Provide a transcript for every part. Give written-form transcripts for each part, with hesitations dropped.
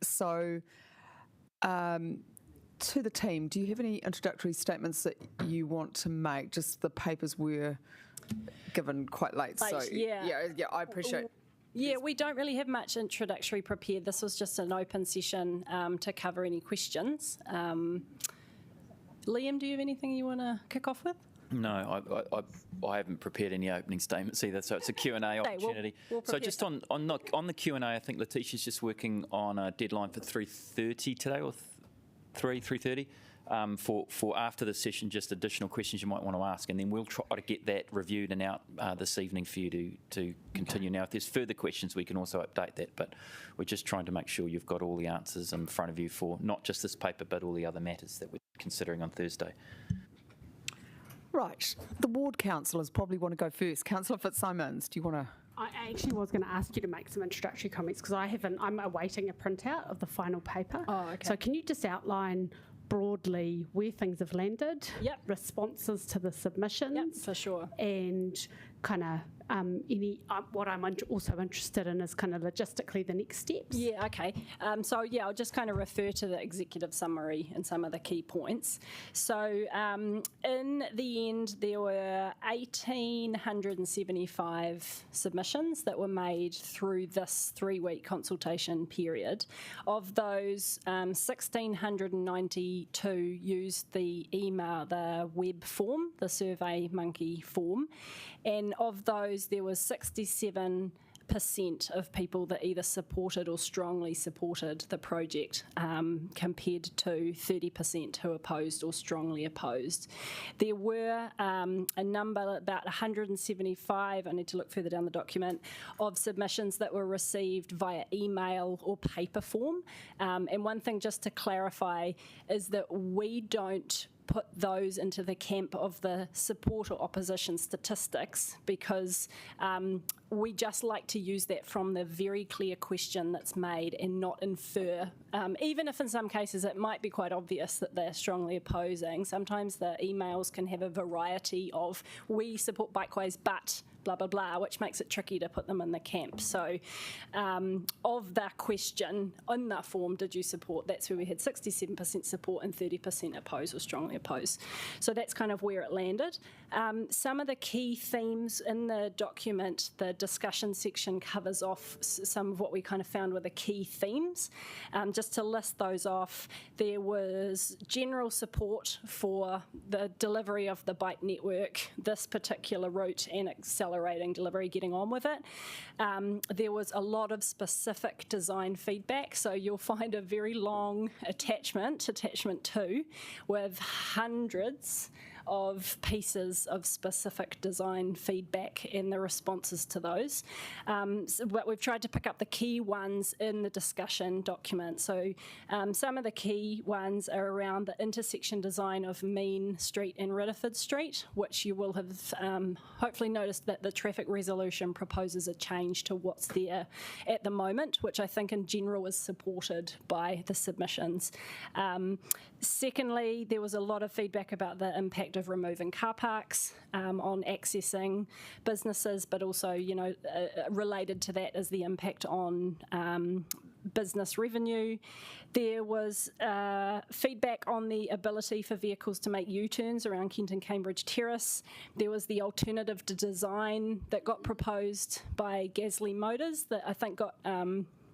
So to the team, do you have any introductory statements that you want to make? Just the papers were given quite late. So yeah, I appreciate. Yeah, we don't really have much introductory prepared. This was just an open session to cover any questions. Liam, do you have anything you want to kick off with? No, I haven't prepared any opening statements either, so it's a Q&A opportunity. We'll so just on the Q&A, I think Letitia's just working on a deadline for 3:30 today, or 3:30, for after the session, just additional questions you might want to ask, and then we'll try to get that reviewed and out this evening for you to continue. Now, if there's further questions, we can also update that, but we're just trying to make sure you've got all the answers in front of you for not just this paper, but all the other matters that we're considering on Thursday. Right, the ward councillors probably want to go first. Councillor Fitzsimons, do you want to? I actually was going to ask you to make some introductory comments because I'm awaiting a printout of the final paper. Oh, okay. So can you just outline broadly where things have landed, Yep. responses to the submissions, Yep, for sure. and kind of what I'm also interested in is kind of logistically the next steps. Yeah, okay. I'll just kind of refer to the executive summary and some of the key points. So in the end, there were 1,875 submissions that were made through this 3-week consultation period. Of those, 1,692 used the web form, the SurveyMonkey form, and of those, there was 67% of people that either supported or strongly supported the project, compared to 30% who opposed or strongly opposed. There were a number, about 175, I need to look further down the document, of submissions that were received via email or paper form. And one thing just to clarify is that we don't put those into the camp of the support or opposition statistics because we just like to use that from the very clear question that's made and not infer, even if in some cases it might be quite obvious that they're strongly opposing. Sometimes the emails can have a variety of, we support bikeways but blah, blah, blah, which makes it tricky to put them in the camp. So of that question on that form, did you support? That's where we had 67% support and 30% oppose or strongly oppose. So that's kind of where it landed. Some of the key themes in the document, the discussion section covers off some of what we kind of found were the key themes. Just to list those off, there was general support for the delivery of the bike network, this particular route, and accelerating delivery, getting on with it. There was a lot of specific design feedback, so you'll find a very long attachment 2, with hundreds of pieces of specific design feedback and the responses to those. But we've tried to pick up the key ones in the discussion document. So some of the key ones are around the intersection design of Mean Street and Ridderford Street, which you will have hopefully noticed that the traffic resolution proposes a change to what's there at the moment, which I think in general is supported by the submissions. Secondly, there was a lot of feedback about the impact of removing car parks on accessing businesses, but also, related to that is the impact on business revenue. There was feedback on the ability for vehicles to make U-turns around Kent and Cambridge Terrace. There was the alternative to design that got proposed by Gasly Motors that I think got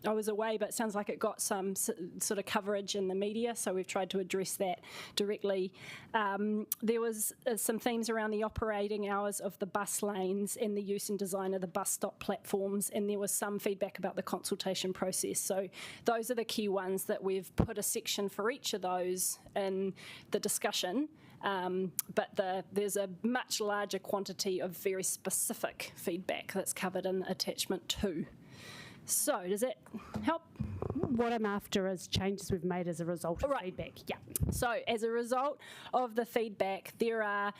I was away, but it sounds like it got some sort of coverage in the media, so we've tried to address that directly. There was some themes around the operating hours of the bus lanes and the use and design of the bus stop platforms, and there was some feedback about the consultation process. So those are the key ones that we've put a section for each of those in the discussion. But there's a much larger quantity of very specific feedback that's covered in attachment 2. So, does that help? What I'm after is changes we've made as a result of feedback. Yeah. So, as a result of the feedback, there are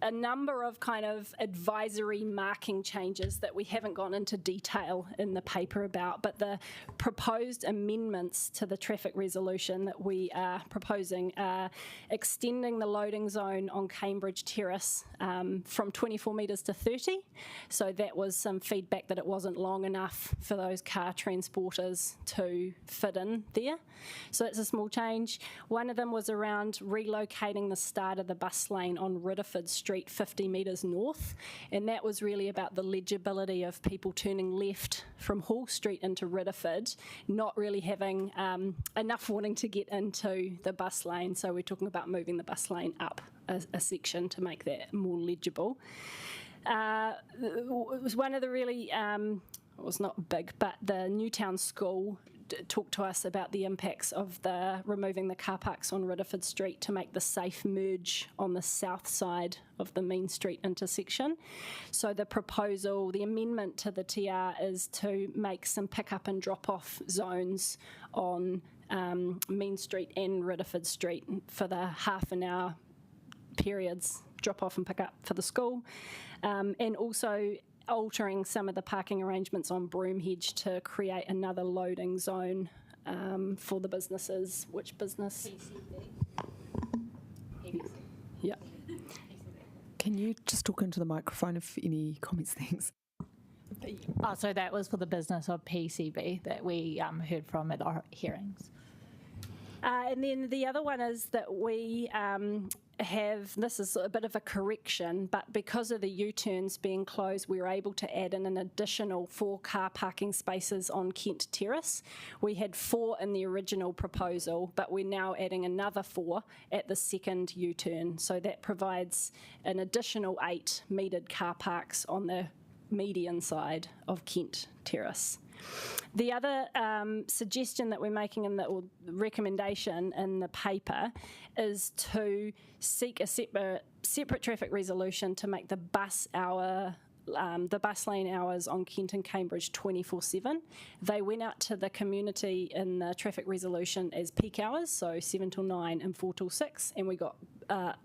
a number of kind of advisory marking changes that we haven't gone into detail in the paper about, but the proposed amendments to the traffic resolution that we are proposing are extending the loading zone on Cambridge Terrace from 24 metres to 30. So that was some feedback that it wasn't long enough for those car transporters to fit in there. So that's a small change. One of them was around relocating the start of the bus lane on Ridderford Street 50 metres north, and that was really about the legibility of people turning left from Hall Street into Ridderford, not really having enough wanting to get into the bus lane. So we're talking about moving the bus lane up a section to make that more legible. It was one of the really, it was not big, but the Newtown school talked to us about the impacts of removing the car parks on Ridderford Street to make the safe merge on the south side of the Main Street intersection. So the amendment to the TR is to make some pick-up and drop-off zones on Main Street and Ridderford Street for the half an hour periods, drop-off and pick-up for the school, and also altering some of the parking arrangements on Broomhedge to create another loading zone for the businesses. Which business? PCB. Yeah. Can you just talk into the microphone if any comments, thanks? Oh, so that was for the business of PCB that we heard from at our hearings. And then the other one is that we this is a bit of a correction, but because of the U-turns being closed, we were able to add in an additional 4 car parking spaces on Kent Terrace. We had 4 in the original proposal, but we're now adding another 4 at the second U-turn. So that provides an additional 8 metered car parks on the median side of Kent Terrace. The other suggestion that we're making or recommendation in the paper is to seek a separate traffic resolution to make the bus lane hours on Kent and Cambridge 24/7. They went out to the community in the traffic resolution as peak hours, so 7 till 9 and 4 till 6, and we got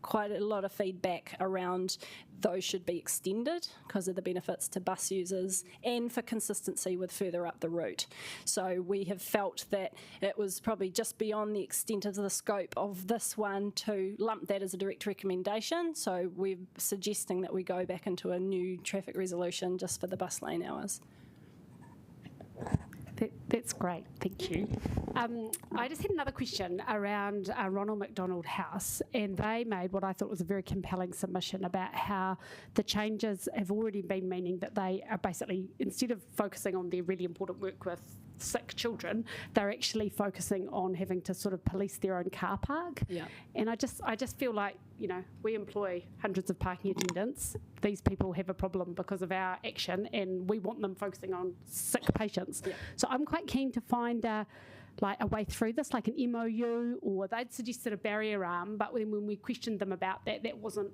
quite a lot of feedback around those should be extended because of the benefits to bus users and for consistency with further up the route. So we have felt that it was probably just beyond the extent of the scope of this one to lump that as a direct recommendation. So we're suggesting that we go back into a new traffic resolution just for the bus lane hours. That's great, thank you. I just had another question around Ronald McDonald House, and they made what I thought was a very compelling submission about how the changes have already been meaning that they are basically, instead of focusing on their really important work with sick children, they're actually focusing on having to sort of police their own car park. Yeah. And I just feel like, we employ hundreds of parking attendants. These people have a problem because of our action, and we want them focusing on sick patients. Yeah. So I'm quite keen to find a way through this, like an MOU, or they'd suggested a barrier arm, but when we questioned them about that wasn't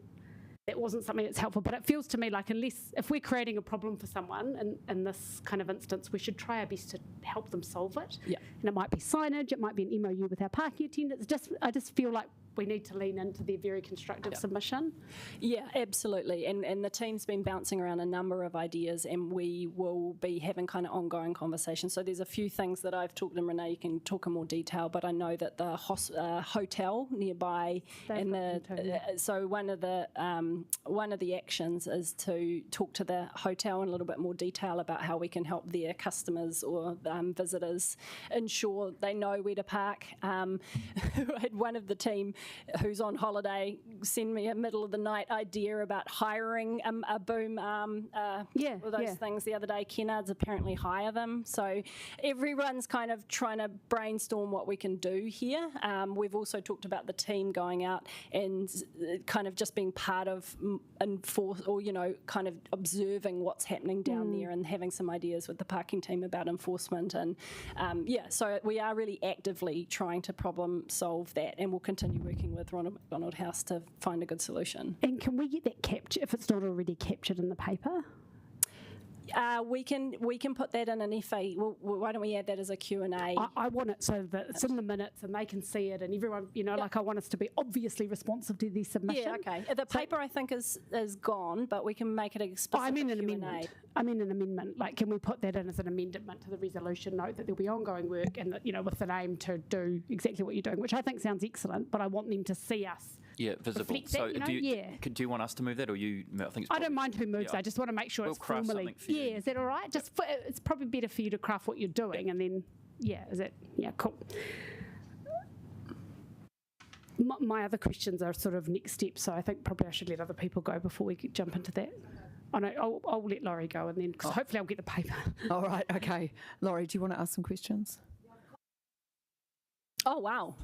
something that's helpful. But it feels to me like if we're creating a problem for someone in this kind of instance, we should try our best to help them solve it. Yeah. And it might be signage, it might be an MOU with our parking attendants. I just feel like we need to lean into their very constructive submission. Yeah, absolutely. And the team's been bouncing around a number of ideas, and we will be having kind of ongoing conversations. So there's a few things that I've talked, and Renee, you can talk in more detail, but I know that the hotel nearby, so one of the actions is to talk to the hotel in a little bit more detail about how we can help their customers or visitors ensure they know where to park. I had one of the team who's on holiday send me a middle of the night idea about hiring a boom arm or those things the other day. Kennards apparently hire them. So everyone's kind of trying to brainstorm what we can do here. We've also talked about the team going out and kind of just being part of kind of observing what's happening down there and having some ideas with the parking team about enforcement. And so we are really actively trying to problem solve that, and we'll continue working with Ronald McDonald House to find a good solution. And can we get that captured if it's not already captured in the paper? We can put that in an FA. Well, why don't we add that as a Q&A? I want it so that it's in the minutes and they can see it, and everyone, like I want us to be obviously responsive to their submission. Yeah, okay. The paper I think is gone, but we can make it a specific I mean an Q&A. amendment. I mean an amendment. Like, can we put that in as an amendment to the resolution? Note that there'll be ongoing work, and that, with an aim to do exactly what you're doing, which I think sounds excellent. But I want them to see us. Yeah, visible. So do you want us to move that, or you? I think I don't mind who moves. I just want to make sure it's craft formally. something for you. Yeah, is that all right? It's probably better for you to craft what you're doing, and then is it? Yeah, cool. My other questions are sort of next steps, so I think probably I should let other people go before we jump into that. I'll let Laurie go, and then because hopefully I'll get the paper. All right, okay. Laurie, do you want to ask some questions? Oh, wow.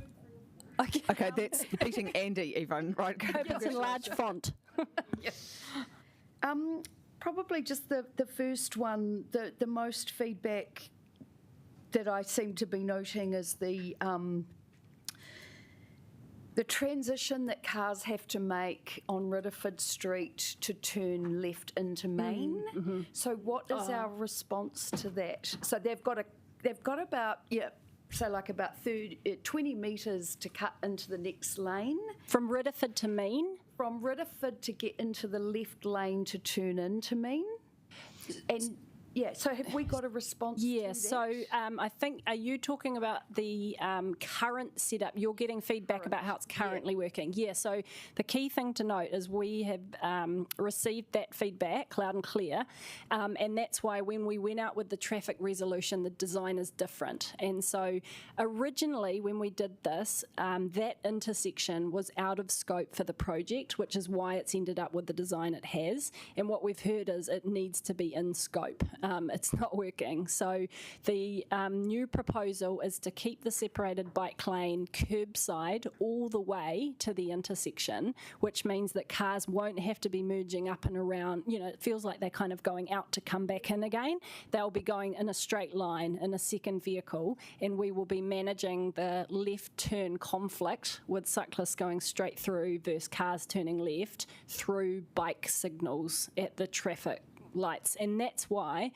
Okay, that's beating Andy even, right? It's in large font. Probably just the first one, the most feedback that I seem to be noting is the transition that cars have to make on Ridderford Street to turn left into Main. Mm-hmm. So what is our response to that? So they've got about about 20 metres to cut into the next lane. From Ridderford to Main? From Ridderford to get into the left lane to turn into Main. And so have we got a response to that? So I think, are you talking about the current setup? You're getting feedback about how it's currently working. Yeah, so the key thing to note is we have received that feedback loud and clear, and that's why when we went out with the traffic resolution, the design is different. And so originally when we did this, that intersection was out of scope for the project, which is why it's ended up with the design it has. And what we've heard is it needs to be in scope. It's not working. So the new proposal is to keep the separated bike lane curbside all the way to the intersection, which means that cars won't have to be merging up and around. It feels like they're kind of going out to come back in again. They'll be going in a straight line in a second vehicle, and we will be managing the left turn conflict with cyclists going straight through versus cars turning left through bike signals at the traffic lights. And that's why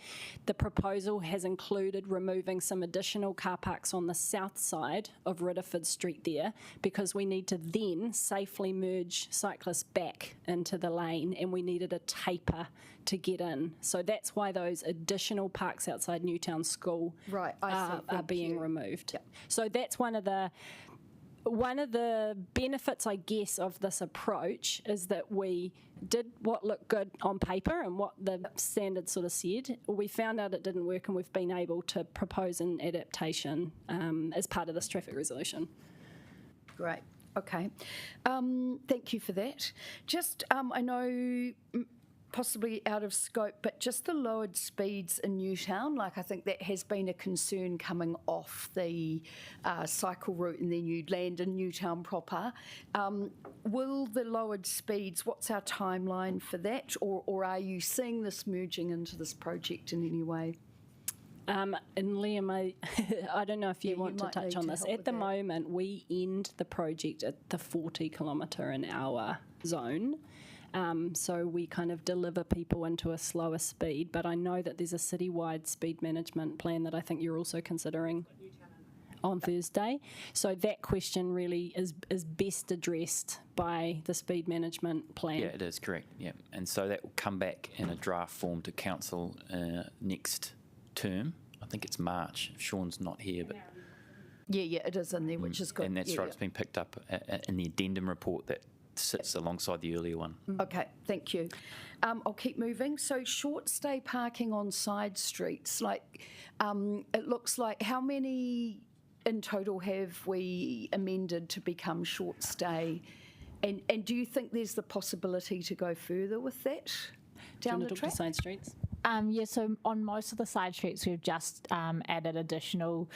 the proposal has included removing some additional car parks on the south side of Ridderford Street there, because we need to then safely merge cyclists back into the lane, and we needed a taper to get in. So that's why those additional parks outside Newtown School are being removed. Yep. So that's one of the benefits, I guess, of this approach is that we did what looked good on paper and what the standard sort of said. We found out it didn't work, and we've been able to propose an adaptation as part of this traffic resolution. Great. Okay. Thank you for that. Just, I know possibly out of scope, but just the lowered speeds in Newtown, I think that has been a concern coming off the cycle route, and then you'd land in Newtown proper. Will the lowered speeds, what's our timeline for that, or are you seeing this merging into this project in any way? And Liam, I don't know if you want to touch on this. At the moment, we end the project at the 40 kilometre an hour zone. So we kind of deliver people into a slower speed, but I know that there's a citywide speed management plan that I think you're also considering on Thursday. So that question really is best addressed by the speed management plan. Yeah, it is, correct. Yeah, and so that will come back in a draft form to council next term. I think it's March. Sean's not here, but yeah, it is in there, which is good. And that's right. It's been picked up in the addendum report that sits alongside the earlier one. Okay, thank you. I'll keep moving. So short stay parking on side streets, it looks like, how many in total have we amended to become short stay? And do you think there's the possibility to go further with that down the track? Side streets? So on most of the side streets, we've just added additional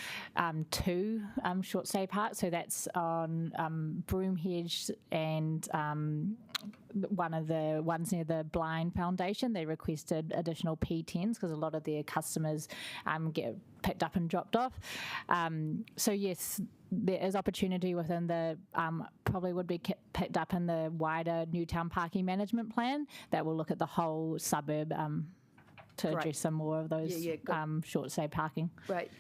2 short stay parks. So that's on Broomhedge and one of the ones near the Blind Foundation. They requested additional P10s because a lot of their customers get picked up and dropped off. So yes, there is opportunity within the, probably would be picked up in the wider Newtown parking management plan that will look at the whole suburb. to address some more of those short stay parking. Right.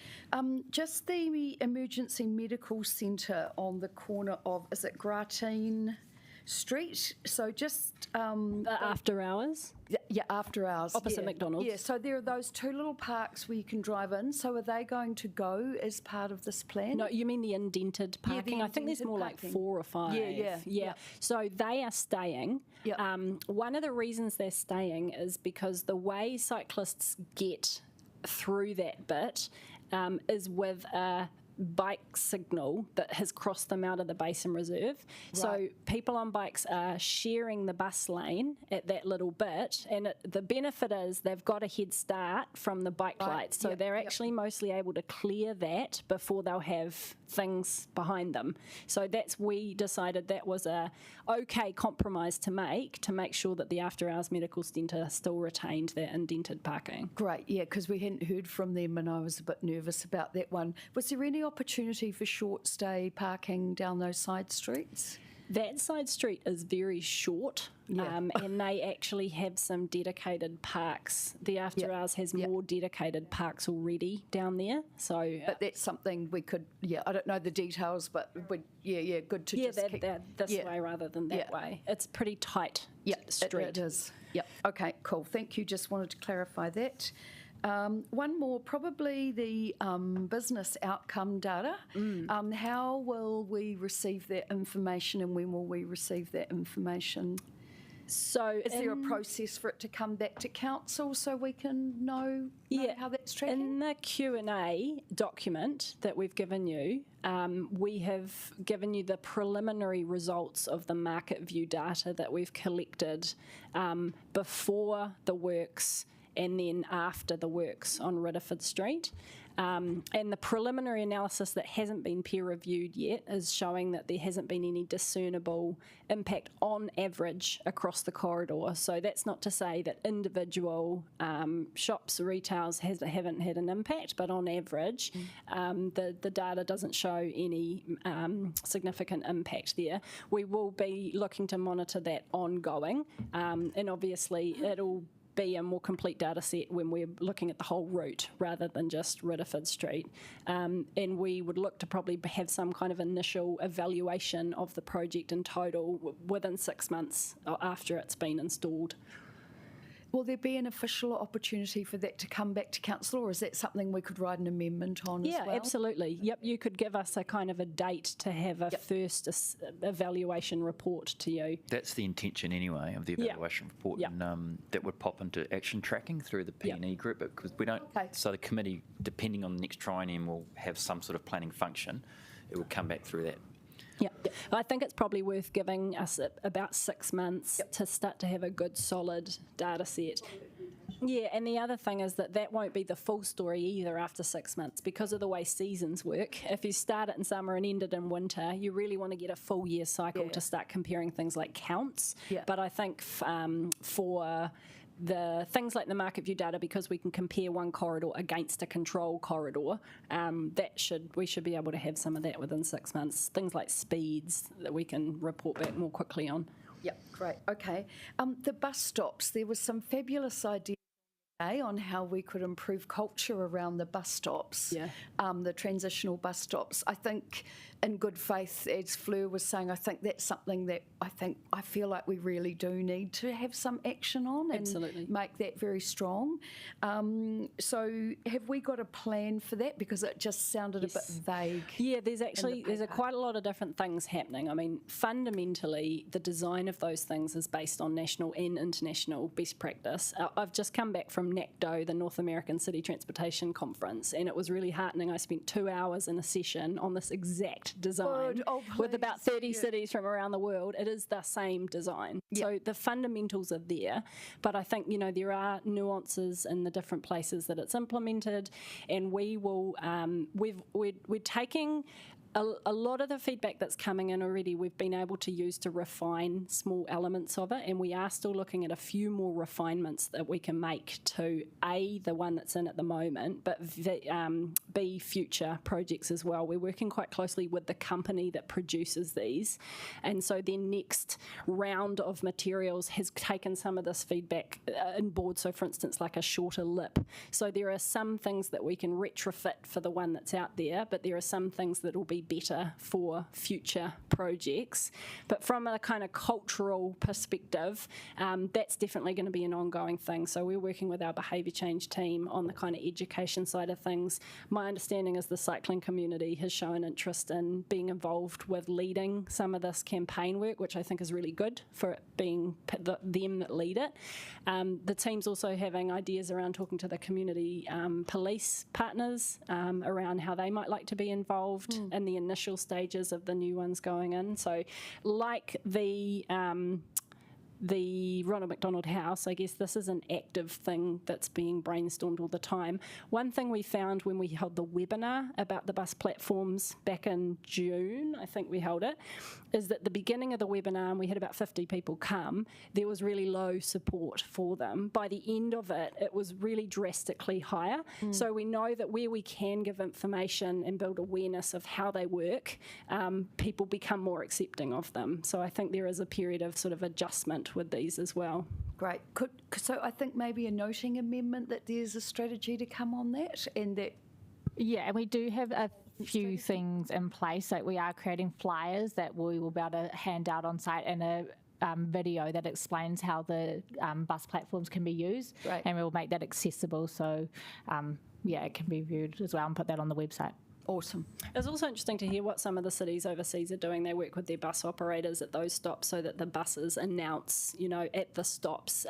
Just the emergency medical centre on the corner of, is it Gratine Street? So just after hours. Yeah, after hours. Opposite McDonald's. Yeah, so there are those two little parks where you can drive in. So are they going to go as part of this plan? No, you mean the indented parking? I think there's more parking. like 4 or 5. Yeah. So they are staying. Yep. One of the reasons they're staying is because the way cyclists get through that bit is with a bike signal that has crossed them out of the basin reserve. Right. So people on bikes are sharing the bus lane at that little bit, and the benefit is they've got a head start from the bike lights, so they're actually mostly able to clear that before they'll have things behind them. So we decided that was a okay compromise to make sure that the after hours medical centre still retained their indented parking. Great, yeah, because we hadn't heard from them and I was a bit nervous about that one. Was there any opportunity for short stay parking down those side streets? That side street is very short, and they actually have some dedicated parks. The after hours has more dedicated parks already down there. So, but that's something we could. Yeah, I don't know the details, but good to just keep this way rather than that way. It's pretty tight street. It is. Yeah. Okay. Cool. Thank you. Just wanted to clarify that. One more, probably the business outcome data. How will we receive that information and when will we receive that information? So is there a process for it to come back to council so we can know how that's tracking? In the Q&A document that we've given you, we have given you the preliminary results of the market view data that we've collected before the works and then after the works on Ridderford Street. And the preliminary analysis that hasn't been peer-reviewed yet is showing that there hasn't been any discernible impact on average across the corridor. So that's not to say that individual shops or retails haven't had an impact, but on average, the data doesn't show any significant impact there. We will be looking to monitor that ongoing, and obviously it'll be a more complete data set when we're looking at the whole route rather than just Ridderford Street. And we would look to probably have some kind of initial evaluation of the project in total within 6 months after it's been installed. Will there be an official opportunity for that to come back to council, or is that something we could write an amendment on as well? Yeah, absolutely. Yep, you could give us a kind of a date to have a first evaluation report to you. That's the intention anyway of the evaluation report, and that would pop into action tracking through the P&E group, because we don't. Okay. So the committee, depending on the next triennium, will have some sort of planning function. It will come back through that. Yeah, I think it's probably worth giving us about 6 months to start to have a good solid data set. Yeah, and the other thing is that won't be the full story either after 6 months because of the way seasons work. If you start it in summer and end it in winter, you really want to get a full year cycle to start comparing things like counts. Yeah. But I think for the things like the market view data, because we can compare one corridor against a control corridor, we should be able to have some of that within 6 months. Things like speeds that we can report back more quickly on. Yeah, great. Okay. The bus stops, there was some fabulous ideas on how we could improve culture around the bus stops, the transitional bus stops. I think in good faith, as Fleur was saying, I think that's something that I feel like we really do need to have some action on and make that very strong. So have we got a plan for that? Because it just sounded a bit vague. Yeah, there's quite a lot of different things happening. I mean, fundamentally, the design of those things is based on national and international best practice. I've just come back from NACTO, the North American City Transportation Conference, and it was really heartening. I spent 2 hours in a session on this exact design with about 30 cities from around the world. It is the same design. So the fundamentals are there, but I think, there are nuances in the different places that it's implemented, and we will, we're taking a lot of the feedback that's coming in already we've been able to use to refine small elements of it, and we are still looking at a few more refinements that we can make to A, the one that's in at the moment, but B, future projects as well. We're working quite closely with the company that produces these, and so their next round of materials has taken some of this feedback on board. So for instance, like a shorter lip. So there are some things that we can retrofit for the one that's out there, but there are some things that will be better for future projects. But from a kind of cultural perspective, that's definitely going to be an ongoing thing. So we're working with our behaviour change team on the kind of education side of things. My understanding is the cycling community has shown interest in being involved with leading some of this campaign work, which I think is really good for it being them that lead it. The team's also having ideas around talking to the community police partners around how they might like to be involved in the initial stages of the new ones going in. So like the Ronald McDonald House, I guess this is an active thing that's being brainstormed all the time. One thing we found when we held the webinar about the bus platforms back in June, I think we held it, is that the beginning of the webinar, and we had about 50 people come, there was really low support for them. By the end of it, it was really drastically higher. So we know that where we can give information and build awareness of how they work, people become more accepting of them. So I think there is a period of sort of adjustment with these as well. Great. So I think maybe a noting amendment that there's a strategy to come on that, and that. Yeah, and we do have a few things in place. Like we are creating flyers that we will be able to hand out on site, and a video that explains how the bus platforms can be used, and we'll make that accessible. So it can be viewed as well, and put that on the website. Awesome. It's also interesting to hear what some of the cities overseas are doing. They work with their bus operators at those stops so that the buses announce, at the stops,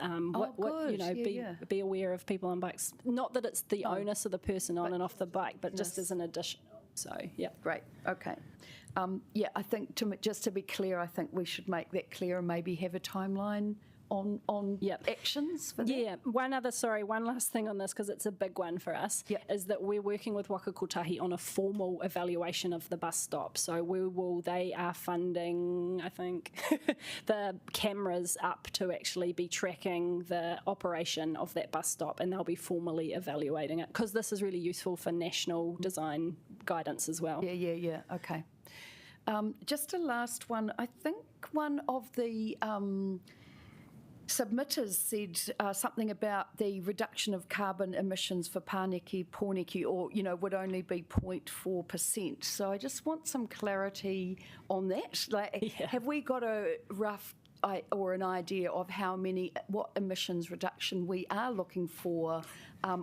be aware of people on bikes. Not that it's the onus of the person on and off the bike, but just as an addition. So, yeah. Great. Okay. I think just to be clear, I think we should make that clear and maybe have a timeline on actions for that? Yeah, one last thing on this, because it's a big one for us, is that we're working with Waka Kotahi on a formal evaluation of the bus stop. So they are funding, I think, the cameras up to actually be tracking the operation of that bus stop, and they'll be formally evaluating it, because this is really useful for national design guidance as well. Yeah, okay. Just a last one. I think one of the submitters said something about the reduction of carbon emissions for Pāniki, Pōneke, or, would only be 0.4%. So I just want some clarity on that. Have we got a rough or an idea of what emissions reduction we are looking for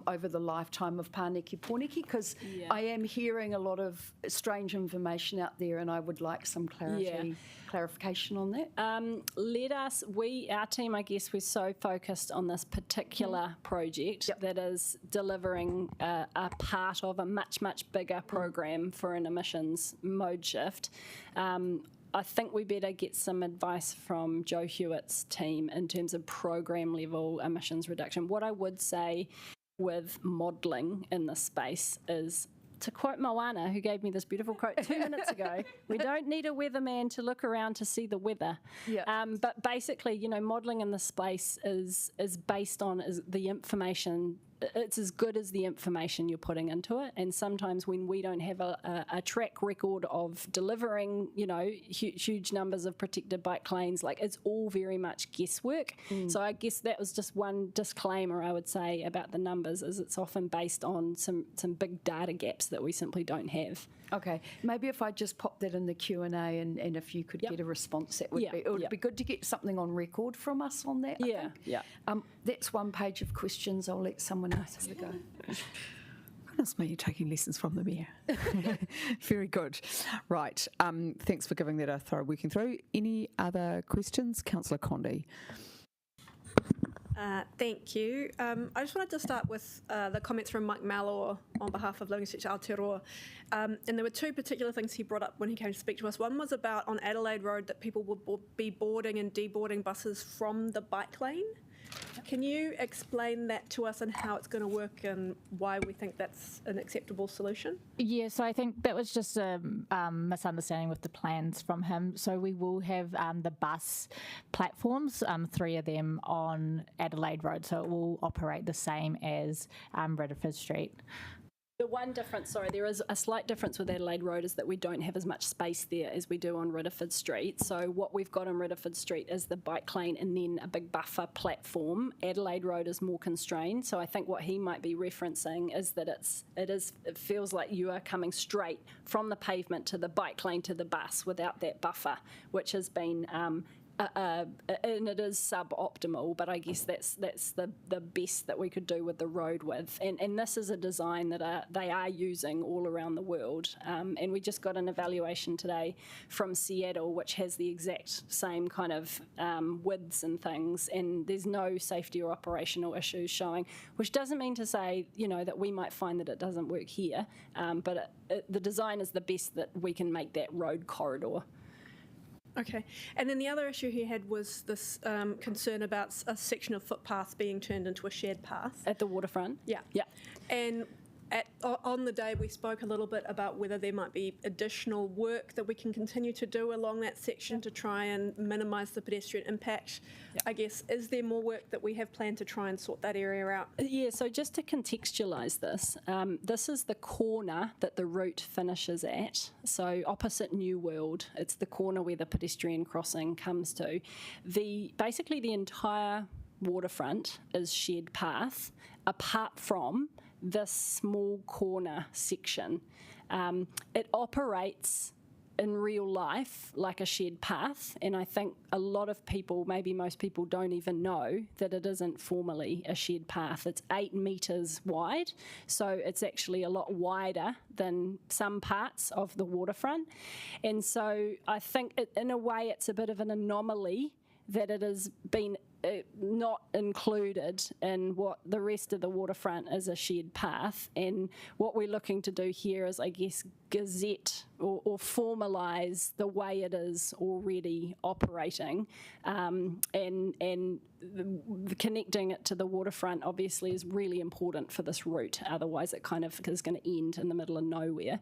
over the lifetime of Pāniki, Pōneke? Because I am hearing a lot of strange information out there, and I would like some clarification on that. Our team, I guess, we're so focused on this particular project that is delivering a part of a much, much bigger program for an emissions mode shift. I think we better get some advice from Joe Hewitt's team in terms of program level emissions reduction. What I would say with modelling in this space is, to quote Moana, who gave me this beautiful quote 2 minutes ago, we don't need a weatherman to look around to see the weather. But basically, modelling in this space is based on the information. It's as good as the information you're putting into it. And sometimes when we don't have a track record of delivering, huge numbers of protected bike lanes, it's all very much guesswork. So I guess that was just one disclaimer I would say about the numbers, is it's often based on some big data gaps that we simply don't have. Okay, maybe if I just pop that in the Q&A and if you could get a response, that would it would be good to get something on record from us on that. I think. That's one page of questions. I'll let someone else have a go. Goodness me, you're taking lessons from the mayor. Very good. Right, thanks for giving that a thorough working through. Any other questions? Councillor Condi. Thank you. I just wanted to start with the comments from Mike Malor on behalf of Living Stretch Aotearoa. And there were two particular things he brought up when he came to speak to us. One was about on Adelaide Road that people would be boarding and deboarding buses from the bike lane. Can you explain that to us and how it's going to work and why we think that's an acceptable solution? Yeah, so I think that was just a misunderstanding with the plans from him. So we will have the bus platforms, 3 of them on Adelaide Road, so it will operate the same as Redford Street. The one difference, sorry, there is a slight difference with Adelaide Road is that we don't have as much space there as we do on Redford Street. So what we've got on Redford Street is the bike lane and then a big buffer platform. Adelaide Road is more constrained. So I think what he might be referencing is that it feels like you are coming straight from the pavement to the bike lane to the bus without that buffer, which has been and it is suboptimal, but I guess that's the best that we could do with the road width. And this is a design that they are using all around the world. And we just got an evaluation today from Seattle, which has the exact same kind of widths and things, and there's no safety or operational issues showing, which doesn't mean to say, that we might find that it doesn't work here, but the design is the best that we can make that road corridor. Okay. And then the other issue he had was this concern about a section of footpath being turned into a shared path. At the waterfront? Yeah. Yeah. And on the day we spoke a little bit about whether there might be additional work that we can continue to do along that section to try and minimise the pedestrian impact. Yep. I guess, is there more work that we have planned to try and sort that area out? Yeah, so just to contextualise this, this is the corner that the route finishes at. So opposite New World, it's the corner where the pedestrian crossing comes to. Basically the entire waterfront is shared path, apart from this small corner section. It operates in real life like a shared path, and I think a lot of people, maybe most people, don't even know that it isn't formally a shared path. It's 8 metres wide, so it's actually a lot wider than some parts of the waterfront. And so I think in a way it's a bit of an anomaly that it has been not included in what the rest of the waterfront is a shared path. And what we're looking to do here is, I guess, gazette or formalise the way it is already operating, and connecting it to the waterfront obviously is really important for this route, otherwise it kind of is going to end in the middle of nowhere.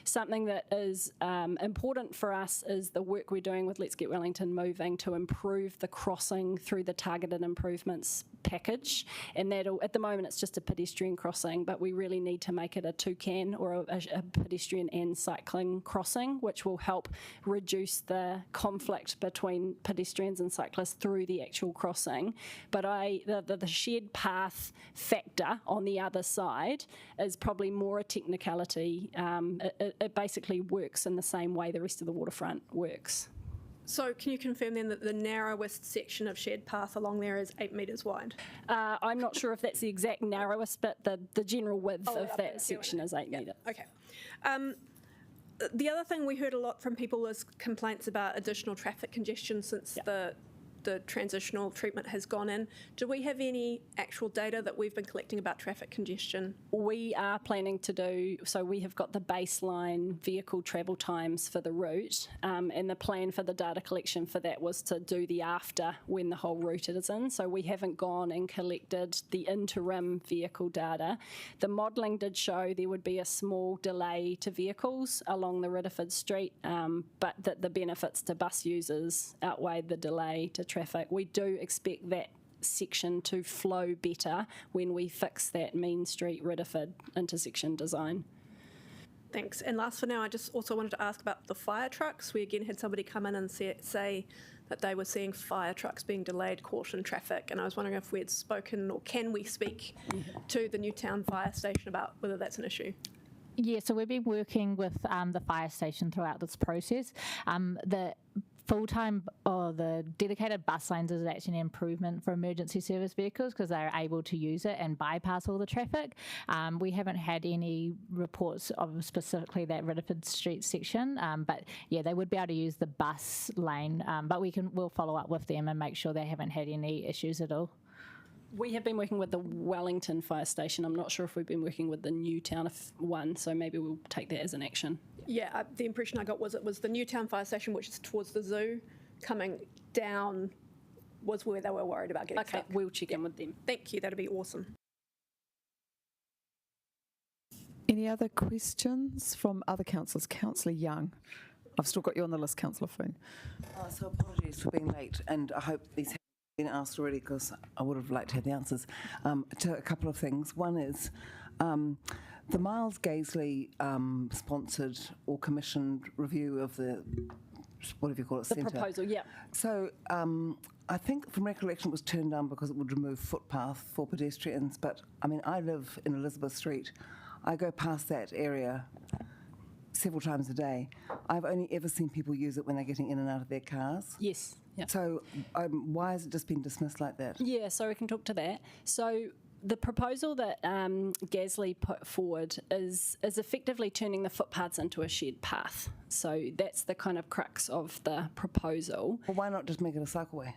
Something that is important for us is the work we're doing with Let's Get Wellington Moving to improve the crossing through the targeted improvements package, and that'll, at the moment it's just a pedestrian crossing, but we really need to make it a toucan or a pedestrian and cycling crossing, which will help reduce the conflict between pedestrians and cyclists through the actual crossing. But the shared path factor on the other side is probably more a technicality. It basically works in the same way the rest of the waterfront works. So can you confirm then that the narrowest section of shared path along there is 8 metres wide? I'm not sure if that's the exact narrowest, but the general width of that section is 8 metres. Okay. The other thing we heard a lot from people is complaints about additional traffic congestion since the transitional treatment has gone in. Do we have any actual data that we've been collecting about traffic congestion? We are planning to do, so we have got the baseline vehicle travel times for the route, and the plan for the data collection for that was to do the after when the whole route is in. So we haven't gone and collected the interim vehicle data. The modelling did show there would be a small delay to vehicles along the Redford Street, but that the benefits to bus users outweighed the delay to traffic. We do expect that section to flow better when we fix that Main Street Redford intersection design. Thanks. And last for now, I just also wanted to ask about the fire trucks. We again had somebody come in and say that they were seeing fire trucks being delayed, caution traffic, and I was wondering if we had spoken, or can we speak to the Newtown fire station about whether that's an issue? Yeah, so we've been working with the fire station throughout this process. The full-time or the dedicated bus lanes is actually an improvement for emergency service vehicles because they're able to use it and bypass all the traffic. We haven't had any reports of specifically that Redford Street section, but yeah, they would be able to use the bus lane, but we'll follow up with them and make sure they haven't had any issues at all. We have been working with the Wellington fire station. I'm not sure if we've been working with the Newtown one, so maybe we'll take that as an action. Yeah, the impression I got was it was the Newtown fire station, which is towards the zoo, coming down was where they were worried about getting Okay, stuck. we'll check in with them. Thank you, that'd be awesome. Any other questions from other councillors? Councillor Young. I've still got you on the list, Councillor Foon. So apologies for being late, and I hope these have been asked already because I would have liked to have the answers to a couple of things. One is the Miles Gaisley sponsored or commissioned review of the, whatever you call it, The centre. proposal, yeah. So I think from recollection it was turned down because it would remove footpath for pedestrians, but I mean, I live in Elizabeth Street. I go past that area several times a day. I've only ever seen people use it when they're getting in and out of their cars. Yes. Yeah. So why has it just been dismissed like that? Yeah, so we can talk to that. So the proposal that Gaisley put forward is effectively turning the footpaths into a shared path. So that's the kind of crux of the proposal. Well, why not just make it a cycleway?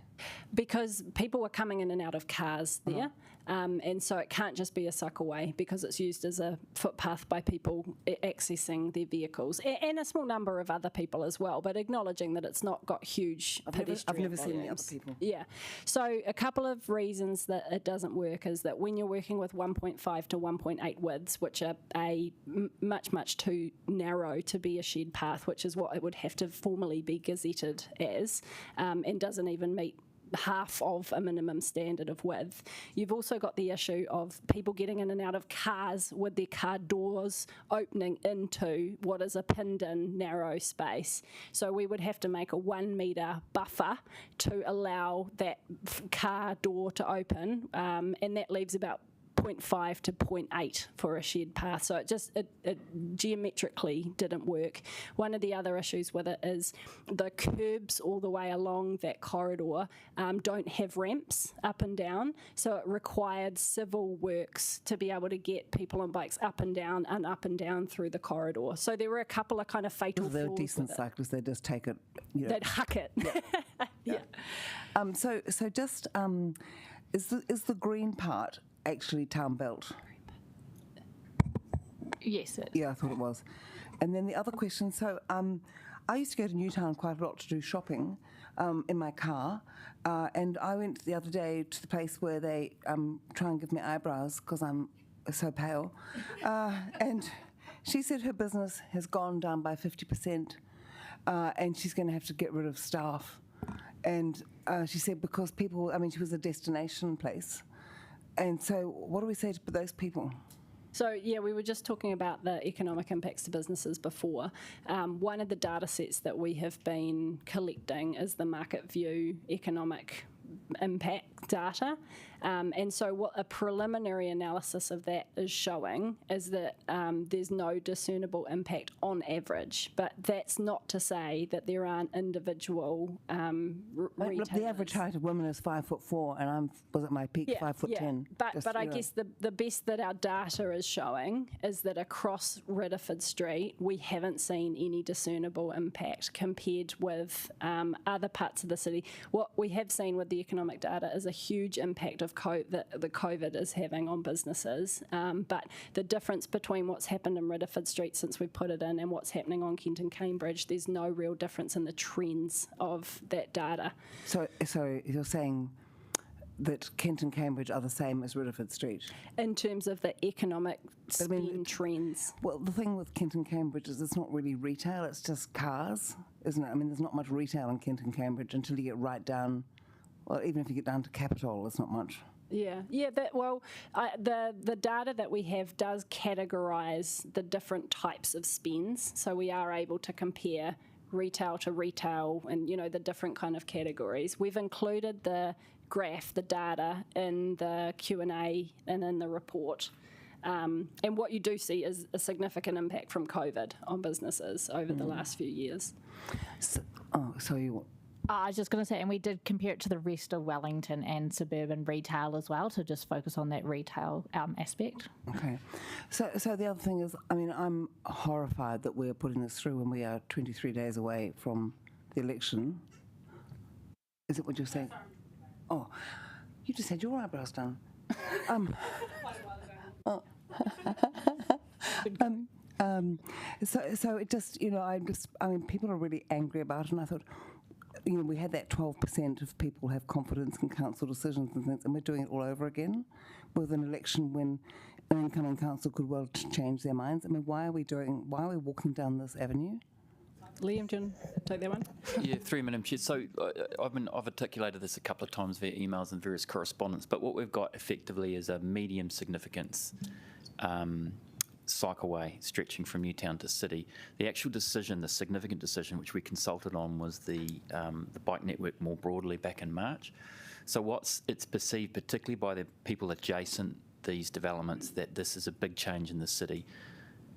Because people were coming in and out of cars there, and so it can't just be a cycleway because it's used as a footpath by people accessing their vehicles and a small number of other people as well, but acknowledging that it's not got huge pedestrian I've never seen the other volumes. people. Yeah. So a couple of reasons that it doesn't work is that when you're working with 1.5 to 1.8 widths, which are much too narrow to be a shared path, which is what it would have to formally be gazetted as, and doesn't even meet half of a minimum standard of width. You've also got the issue of people getting in and out of cars with their car doors opening into what is a pinned-in narrow space. So we would have to make a 1 metre buffer to allow that car door to open, and that leaves about 0.5 to 0.8 for a shared path. So it geometrically didn't work. One of the other issues with it is the curbs all the way along that corridor don't have ramps up and down. So it required civil works to be able to get people on bikes up and down through the corridor. So there were a couple of kind of fatal They're flaws decent with it. cyclists, they just take it. You know. They'd huck it. Yeah. So just, is the green part actually town built? Yes, it. Yeah, I thought it was. And then the other question, so I used to go to Newtown quite a lot to do shopping in my car, and I went the other day to the place where they try and give me eyebrows because I'm so pale, and she said her business has gone down by 50%, and she's going to have to get rid of staff. And she said because people, I mean, she was a destination place. And so what do we say to those people? So, yeah, we were just talking about the economic impacts to businesses before. One of the data sets that we have been collecting is the Market View economic impact data. And so what a preliminary analysis of that is showing is that there's no discernible impact on average, but that's not to say that there aren't individual retailers. The average height of women is 5'4", and I was at my peak 5'10". But I guess the best that our data is showing is that across Ridderford Street we haven't seen any discernible impact compared with other parts of the city. What we have seen with the economic data is a huge impact of that the COVID is having on businesses, but the difference between what's happened in Ridderford Street since we put it in and what's happening on Kent and Cambridge, there's no real difference in the trends of that data. So you're saying that Kent and Cambridge are the same as Ridderford Street? In terms of the economic spend trends. Well, the thing with Kent and Cambridge is it's not really retail, it's just cars, isn't it? I mean, there's not much retail in Kent and Cambridge until you get right down, well, even if you get down to Capitol, it's not much. Yeah. The data that we have does categorise the different types of spends, so we are able to compare retail to retail and, you know, the different kind of categories. We've included the graph, the data, in the Q&A and in the report. And what you do see is a significant impact from COVID on businesses over the last few years. I was just going to say, and we did compare it to the rest of Wellington and suburban retail as well, to just focus on that retail aspect. Okay. So the other thing is, I mean, I'm horrified that we're putting this through when we are 23 days away from the election. Is it what you're saying? Oh, you just had your eyebrows done. So it just, you know, I mean, people are really angry about it, and I thought, we had that 12% of people have confidence in council decisions and things, and we're doing it all over again with an election when an incoming council could well change their minds. I mean, why are we walking down this avenue? Liam, do you want to take that one? Yeah, 3 Madam Chair. So I've articulated this a couple of times via emails and various correspondence, but what we've got effectively is a medium significance cycleway stretching from Newtown to City. The actual decision, the significant decision which we consulted on, was the bike network more broadly back in March. So it's perceived, particularly by the people adjacent these developments, that this is a big change in the city.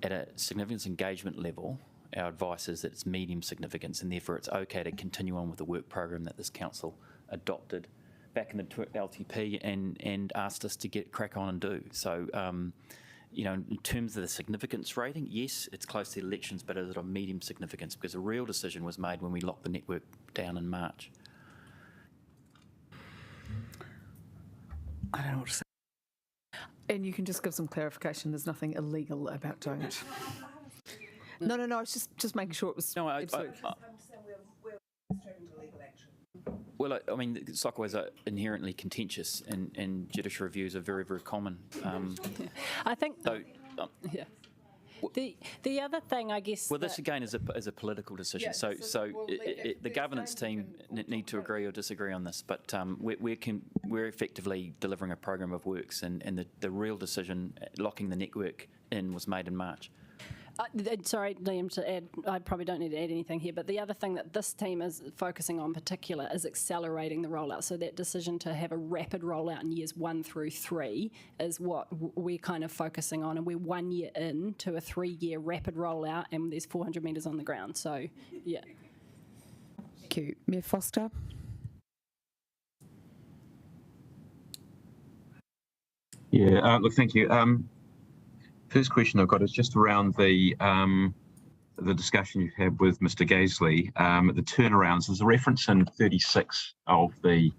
At a significance engagement level, our advice is that it's medium significance, and therefore it's okay to continue on with the work program that this council adopted back in the LTP and asked us to get crack on and do. So, in terms of the significance rating, yes, it's close to the elections, but is it of medium significance? Because a real decision was made when we locked the network down in March. I don't know what to say. And you can just give some clarification. There's nothing illegal about doing it. No. I was just making sure it was. No, absolute. Well, I mean, cycleways are inherently contentious, and judicial reviews are very, very common. I think. Though, yeah. The other thing, I guess. Well, this again is a political decision. The governance team need to agree or disagree on this, but we're effectively delivering a program of works, and the real decision, locking the network in, was made in March. Sorry, Liam, to add, I probably don't need to add anything here, but the other thing that this team is focusing on particular is accelerating the rollout. So that decision to have a rapid rollout in years 1 through 3 is what we're kind of focusing on, and we're 1 year in to a 3-year rapid rollout, and there's 400 metres on the ground. So, yeah. Thank you. Mayor Foster? Yeah, look, thank you. First question I've got is just around the discussion you've had with Mr. Gaisley, the turnarounds. There's a reference in 36 of the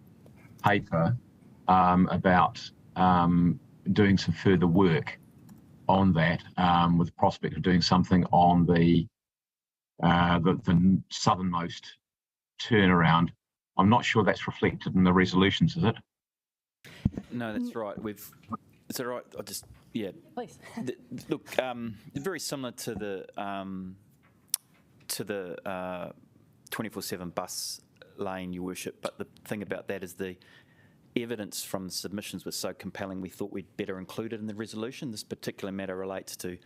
paper about doing some further work on that, with the prospect of doing something on the southernmost turnaround. I'm not sure that's reflected in the resolutions, is it? No, that's right. Is that right? Yeah. Please. Look, very similar to the 24/7 bus lane, Your Worship. But the thing about that is the evidence from the submissions was so compelling, we thought we'd better include it in the resolution. This particular matter relates to,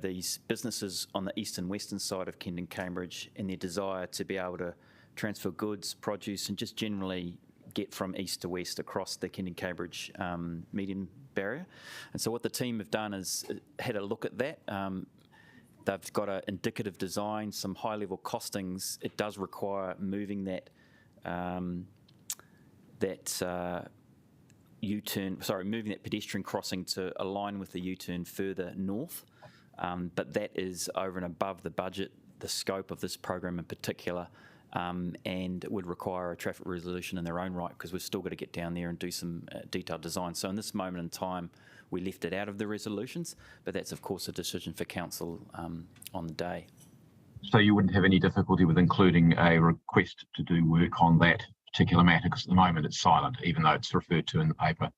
these businesses on the east and western side of Kent and Cambridge, and their desire to be able to transfer goods, produce, and just generally get from east to west across the Kent and Cambridge median barrier. And so what the team have done is had a look at that. They've got an indicative design, some high-level costings. It does require moving that moving that pedestrian crossing to align with the U-turn further north. But that is over and above the budget, the scope of this program in particular. And it would require a traffic resolution in their own right, because we've still got to get down there and do some detailed design. So in this moment in time, we left it out of the resolutions, but that's of course a decision for council on the day. So you wouldn't have any difficulty with including a request to do work on that particular matter, because at the moment it's silent, even though it's referred to in the paper.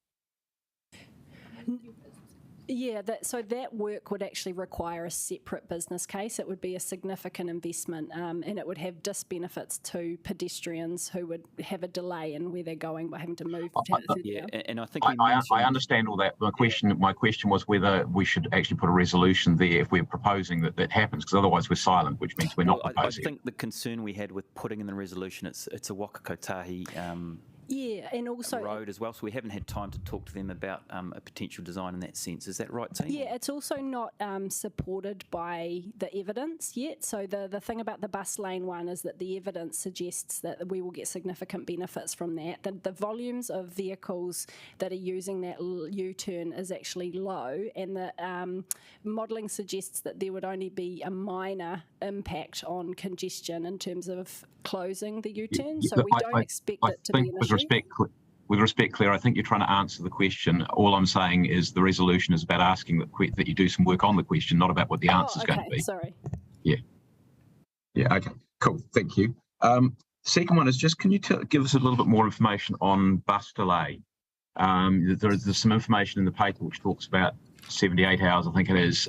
Yeah, so that work would actually require a separate business case. It would be a significant investment, and it would have disbenefits to pedestrians who would have a delay in where they're going by having to move. And I think I understand all that. My question was whether we should actually put a resolution there if we're proposing that happens, because otherwise we're silent, which means we're not proposing. I think the concern we had with putting in the resolution, it's a Wakakotahi and also road as well, so we haven't had time to talk to them about a potential design in that sense. Is that right, team? Yeah, it's also not supported by the evidence yet. So the thing about the bus lane one is that the evidence suggests that we will get significant benefits from that. The volumes of vehicles that are using that U-turn is actually low, and the modelling suggests that there would only be a minor impact on congestion in terms of closing the U-turn. So we don't expect it to be an issue. With respect, Claire, I think you're trying to answer the question. All I'm saying is the resolution is about asking that you do some work on the question, not about what the answer is going to be. Sorry. Yeah, okay. Cool, thank you. Second one is just, can you give us a little bit more information on bus delay? There's some information in the paper which talks about 78 hours, I think it is,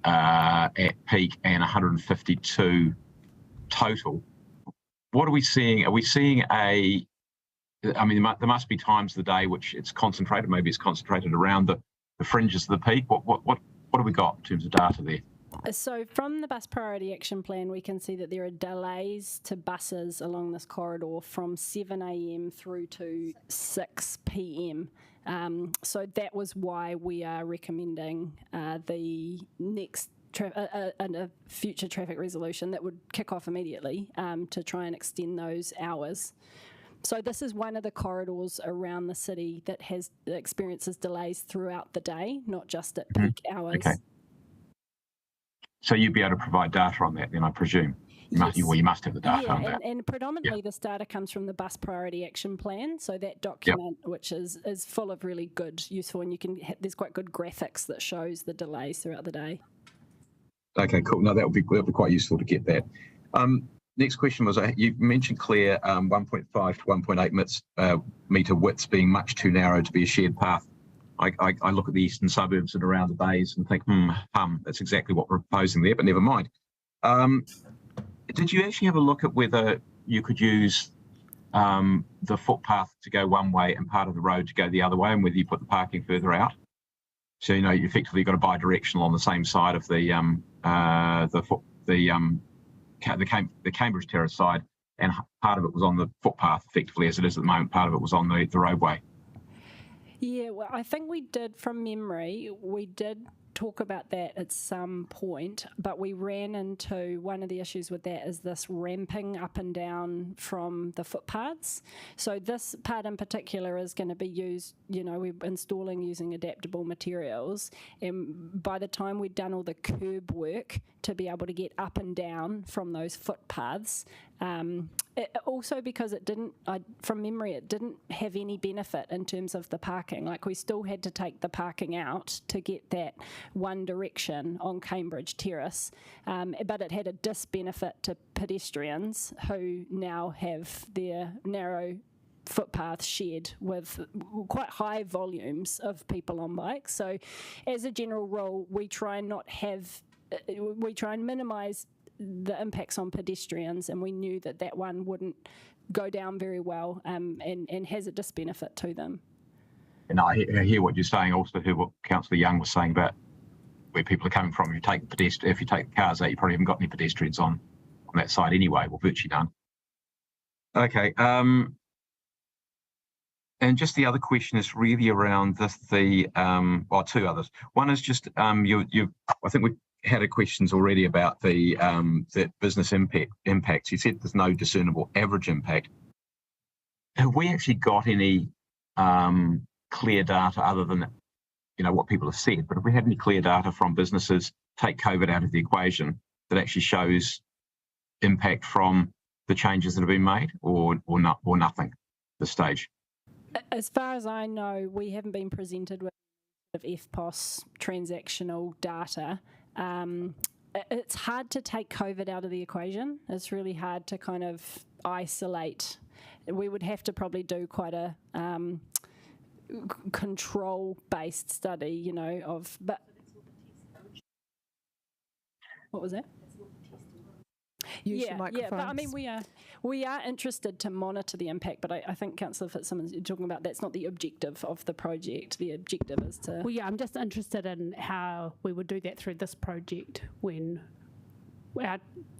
at peak and 152 total. What are we seeing? Are we seeing there must be times of the day which it's concentrated, maybe it's concentrated around the fringes of the peak. What have we got in terms of data there? So from the bus priority action plan, we can see that there are delays to buses along this corridor from 7 a.m. through to 6 p.m. So that was why we are recommending the next a future traffic resolution that would kick off immediately to try and extend those hours. So this is one of the corridors around the city that experiences delays throughout the day, not just at peak hours. Okay. So you'd be able to provide data on that then, I presume? You must have the data on that. And predominantly this data comes from the Bus Priority Action Plan. So that document, which is full of really good, useful, and there's quite good graphics that shows the delays throughout the day. Okay, cool. No, that would be quite useful to get that. Next question was, you mentioned, Claire, 1.5 to 1.8 metre widths being much too narrow to be a shared path. I look at the eastern suburbs and around the bays and think, that's exactly what we're proposing there, but never mind. Did you actually have a look at whether you could use the footpath to go one way and part of the road to go the other way, and whether you put the parking further out? So, you effectively got a bi-directional on the same side of the Cambridge Terrace side, and part of it was on the footpath, effectively, as it is at the moment. Part of it was on the roadway. Yeah, well, I think we did, from memory, we did talk about that at some point, but we ran into one of the issues with that is this ramping up and down from the footpaths. So this part in particular is going to be used, we're installing using adaptable materials, and by the time we'd done all the curb work to be able to get up and down from those footpaths, also because from memory, it didn't have any benefit in terms of the parking. Like, we still had to take the parking out to get that one direction on Cambridge Terrace, but it had a disbenefit to pedestrians who now have their narrow footpath shared with quite high volumes of people on bikes. So as a general rule, we try and minimise the impacts on pedestrians, and we knew that one wouldn't go down very well and has a disbenefit to them. And I hear what you're saying. Also hear what Councillor Young was saying about where people are coming from. If you take the cars out, you probably haven't got any pedestrians on that side anyway, or virtually none. Okay. And just the other question is really around two others. One is just I think we've had questions already about the business impacts. You said there's no discernible average impact. Have we actually got any clear data other than what people have said? But have we had any clear data from businesses, take COVID out of the equation, that actually shows impact from the changes that have been made, or nothing at this stage? As far as I know, we haven't been presented with FPOS transactional data. It's hard to take COVID out of the equation. It's really hard to kind of isolate. We would have to probably do quite a control-based study, but what was that? Use your microphones. But I mean, we are interested to monitor the impact, but I think Councillor Fitzsimmons, you're talking about that's not the objective of the project. The objective is to... Well, yeah, I'm just interested in how we would do that through this project when our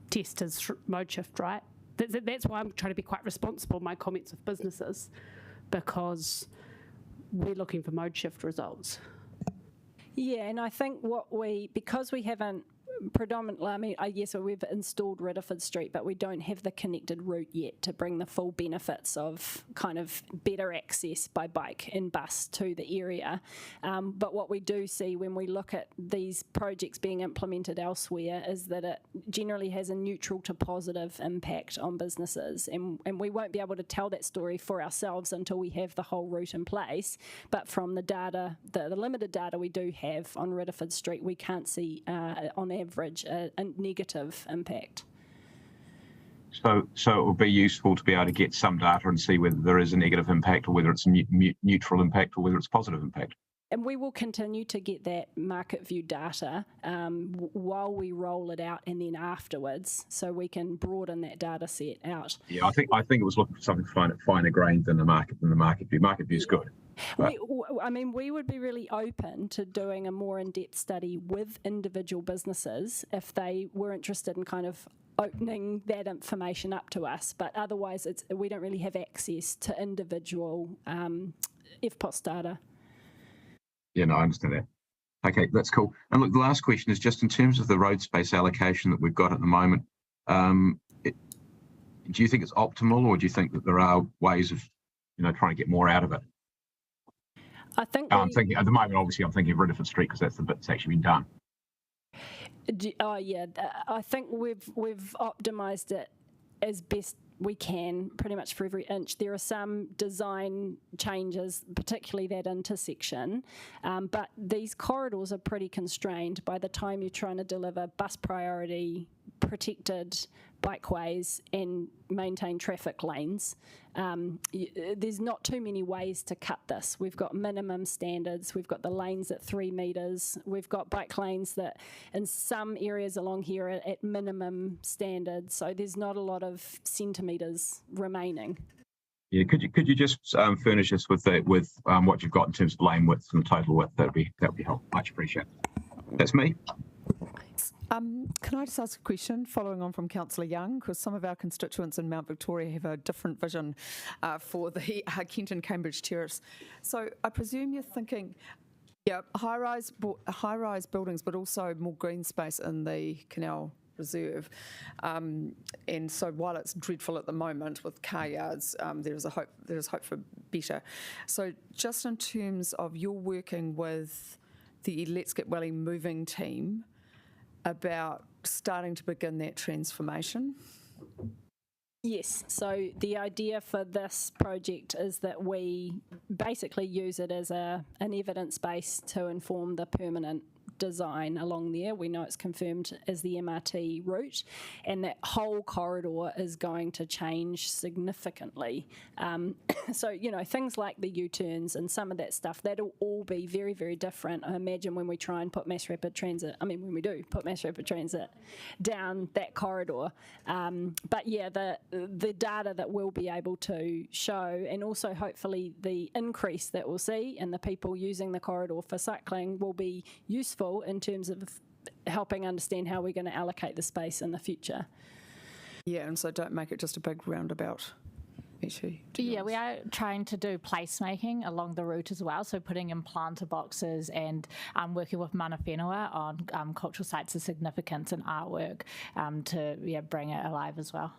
test is mode shift, right? That's why I'm trying to be quite responsible in my comments with businesses, because we're looking for mode shift results. Yeah, and I think because we haven't predominantly, so we've installed Ridderford Street, but we don't have the connected route yet to bring the full benefits of kind of better access by bike and bus to the area. But what we do see when we look at these projects being implemented elsewhere is that it generally has a neutral to positive impact on businesses, and we won't be able to tell that story for ourselves until we have the whole route in place. But from the data, the limited data we do have on Ridderford Street, we can't see on average a negative impact. So it would be useful to be able to get some data and see whether there is a negative impact or whether it's a neutral impact or whether it's positive impact. And we will continue to get that market view data while we roll it out and then afterwards, so we can broaden that data set out. Yeah, I think it was looking for something finer grained than the market view. Market view is good. We would be really open to doing a more in-depth study with individual businesses if they were interested in kind of opening that information up to us. But otherwise, we don't really have access to individual FPOS data. Yeah, no, I understand that. Okay, that's cool. And look, the last question is just in terms of the road space allocation that we've got at the moment. Do you think it's optimal, or do you think that there are ways of, trying to get more out of it? I think I'm thinking at the moment. Obviously, I'm thinking of Riddiford Street because that's the bit that's actually been done. Oh yeah, I think we've optimised it as best we can, pretty much for every inch. There are some design changes, particularly that intersection, but these corridors are pretty constrained by the time you're trying to deliver bus priority, protected bikeways and maintain traffic lanes. There's not too many ways to cut this. We've got minimum standards, we've got the lanes at 3 metres, we've got bike lanes that in some areas along here are at minimum standards, so there's not a lot of centimetres remaining. Yeah, could you just furnish us with what you've got in terms of lane width and total width? That'd be helpful. Much appreciated. That's me. Can I just ask a question following on from Councillor Young, because some of our constituents in Mount Victoria have a different vision for the Kent and Cambridge Terrace. So I presume you're thinking, high-rise buildings, but also more green space in the Canal Reserve. And so while it's dreadful at the moment with car yards, there is hope for better. So just in terms of you're working with the Let's Get Welling Moving team about starting to begin that transformation? Yes, so the idea for this project is that we basically use it as an evidence base to inform the permanent design along there. We know it's confirmed as the MRT route, and that whole corridor is going to change significantly. So, things like the U-turns and some of that stuff, that'll all be very, very different. I imagine when we try and put mass rapid transit, when we do put mass rapid transit down that corridor. But yeah, the data that we'll be able to show, and also hopefully the increase that we'll see in the people using the corridor for cycling, will be useful in terms of helping understand how we're going to allocate the space in the future. Yeah, and so don't make it just a big roundabout issue. Yeah, we are trying to do placemaking along the route as well, so putting in planter boxes and working with mana whenua on cultural sites of significance and artwork to bring it alive as well.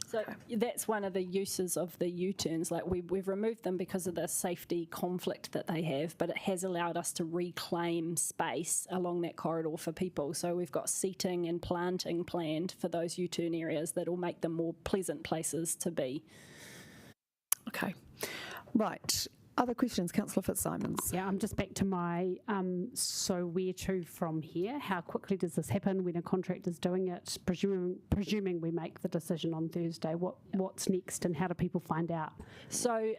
So that's one of the uses of the U-turns. Like we've removed them because of the safety conflict that they have, but it has allowed us to reclaim space along that corridor for people. So we've got seating and planting planned for those U-turn areas that will make them more pleasant places to be. Okay, right. Other questions, Councillor Fitzsimons? Yeah, I'm just back to my, so where to from here? How quickly does this happen when a contractor's doing it? Presuming we make the decision on Thursday, what's next and how do people find out? So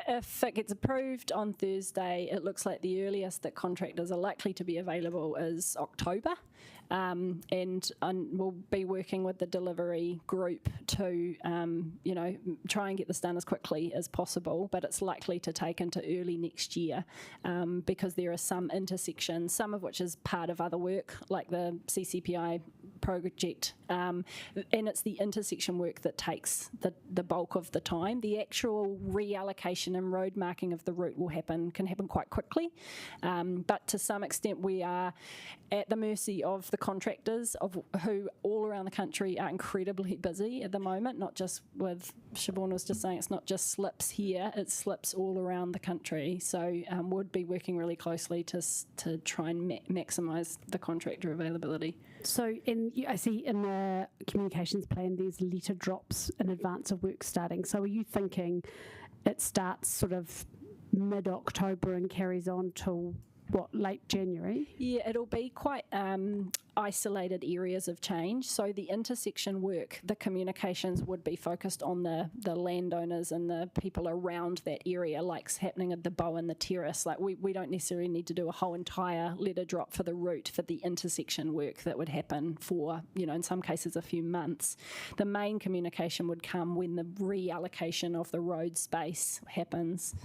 if it gets approved on Thursday, it looks like the earliest that contractors are likely to be available is October. And we'll be working with the delivery group to, try and get this done as quickly as possible, but it's likely to take into early next year because there are some intersections, some of which is part of other work, like the CCPI project, and it's the intersection work that takes the bulk of the time. The actual reallocation and road marking of the route can happen quite quickly, but to some extent we are at the mercy of the contractors who all around the country are incredibly busy at the moment, not just with, Siobhan was just saying, it's not just slips here, it's slips all around the country. So would be working really closely to try and maximise the contractor availability. So I see in the communications plan there's letter drops in advance of work starting. So are you thinking it starts sort of mid-October and carries on till late January? Yeah, it'll be quite isolated areas of change. So the intersection work, the communications would be focused on the landowners and the people around that area, like's happening at the Bow and the Terrace. Like we don't necessarily need to do a whole entire letter drop for the route for the intersection work that would happen for, in some cases a few months. The main communication would come when the reallocation of the road space happens.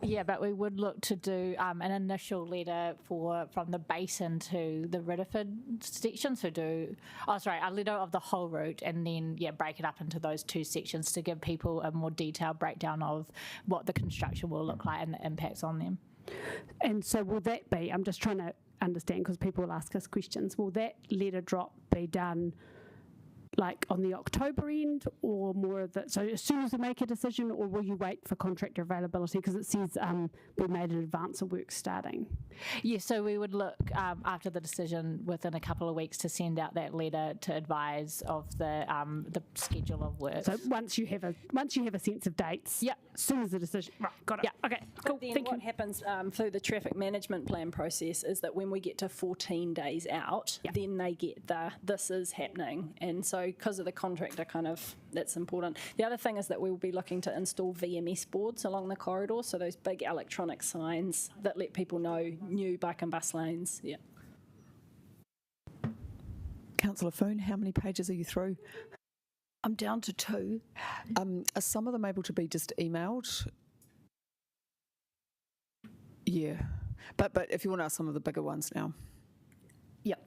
Yeah, but we would look to do an initial letter from the basin to the Ridderford section. So a letter of the whole route, and then break it up into those two sections to give people a more detailed breakdown of what the construction will look like and the impacts on them. And so will that be, I'm just trying to understand because people will ask us questions, will that letter drop be done like on the October end or more of so as soon as we make a decision, or will you wait for contractor availability? Because it says we made an advance of work starting. Yeah, so we would look after the decision within a couple of weeks to send out that letter to advise of the schedule of work. So once you have a sense of dates, as soon as the decision, right, got it. Yeah. Okay, cool. But then what happens through the traffic management plan process is that when we get to 14 days out, then they get this is happening, and so because of the contractor, that's important. The other thing is that we will be looking to install VMS boards along the corridor, so those big electronic signs that let people know new bike and bus lanes. Yeah. Councillor Foon, how many pages are you through? I'm down to 2. Are some of them able to be just emailed? Yeah, but if you want to ask some of the bigger ones now. Yep.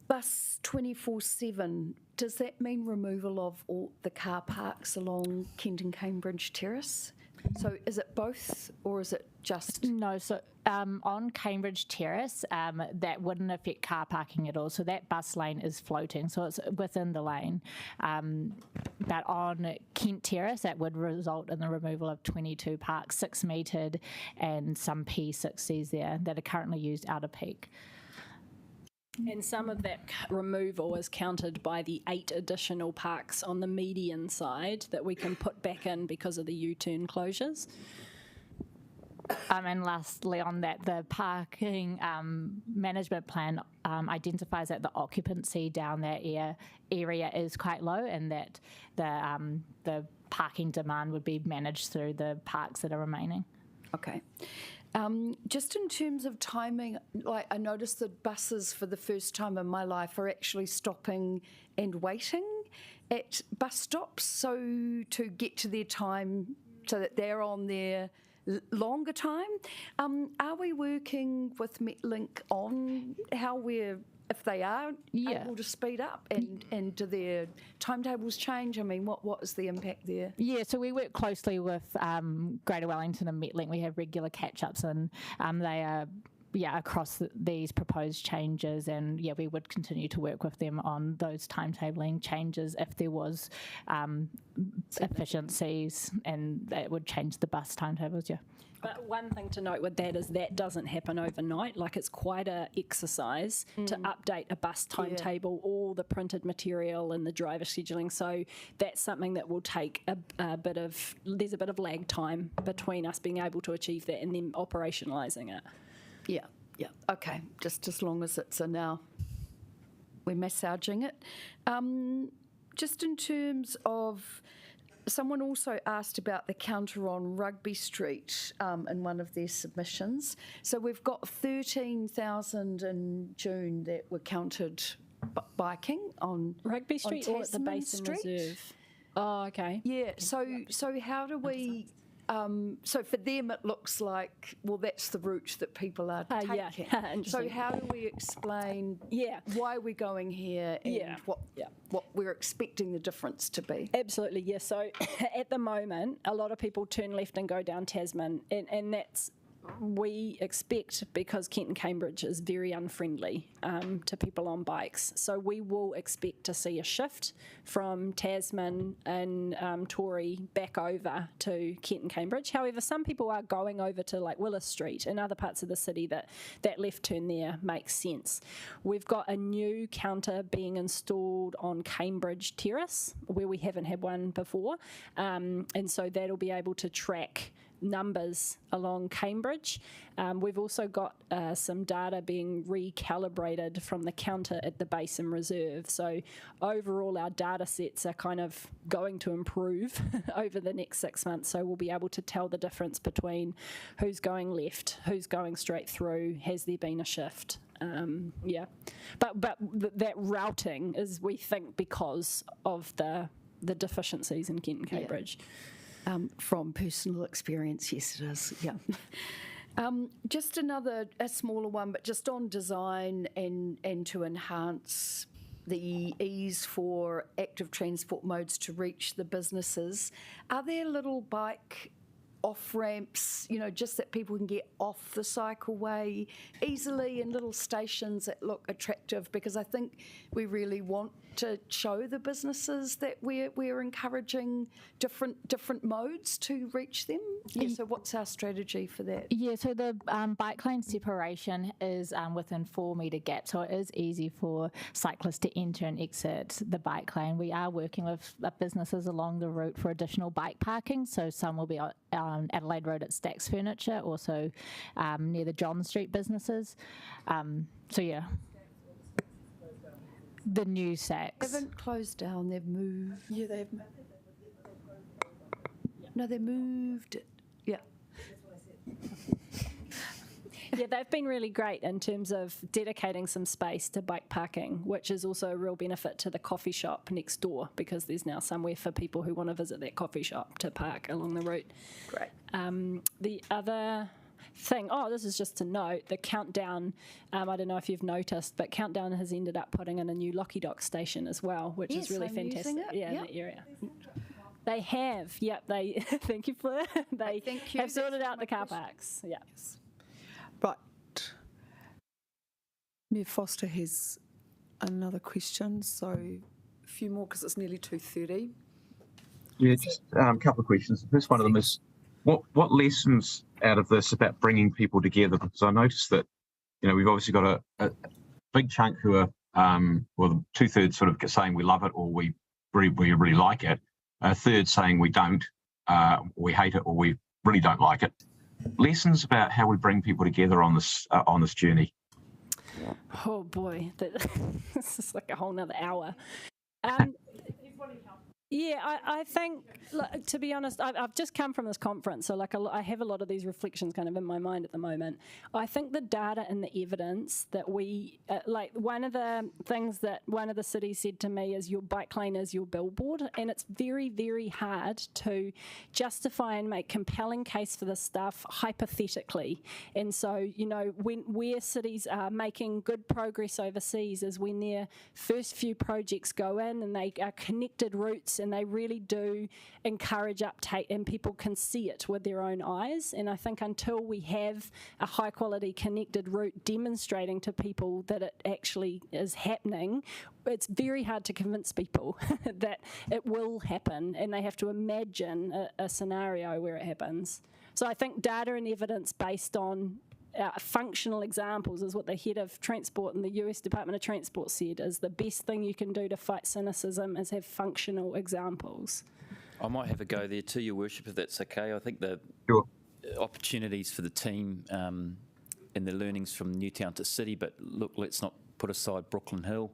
Bus 24/7, does that mean removal of all the car parks along Kent and Cambridge Terrace? So is it both, or is it just... No, so on Cambridge Terrace, that wouldn't affect car parking at all. So that bus lane is floating, so it's within the lane. But on Kent Terrace, that would result in the removal of 22 parks, 6 metered, and some P60s there that are currently used out of peak. And some of that removal is counted by the 8 additional parks on the median side that we can put back in because of the U-turn closures. And lastly on that, the parking management plan identifies that the occupancy down that area is quite low, and that the parking demand would be managed through the parks that are remaining. Okay. Just in terms of timing, like I noticed that buses for the first time in my life are actually stopping and waiting at bus stops, so to get to their time so that they're on their longer time. Are we working with Metlink on how if they are able to speed up, and do their timetables change? I mean, what is the impact there? Yeah, so we work closely with Greater Wellington and Metlink. We have regular catch-ups, and they are across these proposed changes, and we would continue to work with them on those timetabling changes if there was efficiencies, and that would change the bus timetables. But one thing to note with that is that doesn't happen overnight. Like, it's quite a exercise to update a bus timetable, all the printed material and the driver scheduling. So that's something that will take there's a bit of lag time between us being able to achieve that and then operationalising it. Yeah. Okay. Just as long as it's now we're massaging it. Just in terms of, someone also asked about the counter on Rugby Street in one of their submissions. So we've got 13,000 in June that were counted biking on Rugby Street or at the Basin Reserve. Oh, okay. Yeah. So how do we? So for them, it looks like, well, that's the route that people are taking. So how do we explain why we're going here and what we're expecting the difference to be? Absolutely, yes. So at the moment, a lot of people turn left and go down Tasman, and that's we expect, because Kent and Cambridge is very unfriendly to people on bikes. So we will expect to see a shift from Tasman and Tory back over to Kent and Cambridge. However, some people are going over to like Willis Street and other parts of the city that left turn there makes sense. We've got a new counter being installed on Cambridge Terrace where we haven't had one before. And so that'll be able to track numbers along Cambridge. We've also got some data being recalibrated from the counter at the Basin Reserve. So overall, our data sets are kind of going to improve over the next 6 months. So we'll be able to tell the difference between who's going left, who's going straight through, has there been a shift. But that routing is, we think, because of the deficiencies in Kent and Cambridge. From personal experience, yes, it is. Yeah. Just a smaller one, but just on design and to enhance the ease for active transport modes to reach the businesses. Are there little bike off ramps, just that people can get off the cycleway easily, and little stations that look attractive? Because I think we really want to show the businesses that we're encouraging different modes to reach them. Yeah, so what's our strategy for that? Yeah, so the bike lane separation is within 4 metre gap, so it is easy for cyclists to enter and exit the bike lane. We are working with businesses along the route for additional bike parking, so some will be on Adelaide Road at Stack's Furniture, also near the John Street businesses. So yeah. The new Saks. They haven't closed down, they've moved. Yeah, they have. No, they moved it. Yeah. Yeah, they've been really great in terms of dedicating some space to bike parking, which is also a real benefit to the coffee shop next door, because there's now somewhere for people who want to visit that coffee shop to park along the route. Great. The other thing, this is just to note, the Countdown, I don't know if you've noticed, but Countdown has ended up putting in a new Locky Dock station as well, which is really fantastic. Yeah, in that area. They have, they thank you, Fleur. They have sorted out the car parks. Yeah. Yes. Right. Mayor Foster has another question, so a few more because it's nearly 2:30. Yeah, just a couple of questions. The first one of them is, what lessons out of this about bringing people together? Because I noticed that, we've obviously got a big chunk who are, 2/3 sort of saying we love it or we really like it. A third saying we don't, we hate it, or we really don't like it. Lessons about how we bring people together on this journey. Oh boy, this is like a whole nother hour. Yeah, I think, to be honest, I've just come from this conference, so I have a lot of these reflections kind of in my mind at the moment. I think the data and the evidence that we, one of the things that one of the cities said to me is your bike lane is your billboard, and it's very, very hard to justify and make compelling case for this stuff hypothetically. And so, where cities are making good progress overseas is when their first few projects go in and they are connected routes, and they really do encourage uptake, and people can see it with their own eyes. And I think until we have a high quality connected route demonstrating to people that it actually is happening, it's very hard to convince people that it will happen, and they have to imagine a scenario where it happens. So I think data and evidence based on functional examples is what the head of transport in the US Department of Transport said is the best thing you can do to fight cynicism is have functional examples. I might have a go there too, Your Worship, if that's okay. I think the opportunities for the team and the learnings from Newtown to City, but look, let's not put aside Brooklyn Hill,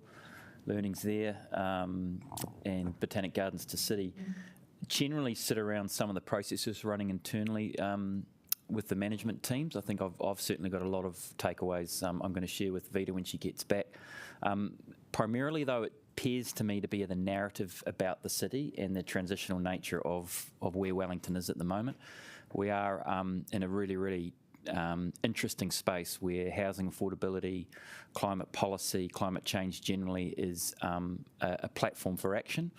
learnings there, and Botanic Gardens to City, generally sit around some of the processes running internally with the management teams. I think I've certainly got a lot of takeaways I'm going to share with Vita when she gets back. Primarily, though, it appears to me to be the narrative about the city and the transitional nature of where Wellington is at the moment. We are in a really, really interesting space where housing affordability, climate policy, climate change generally is a platform for action.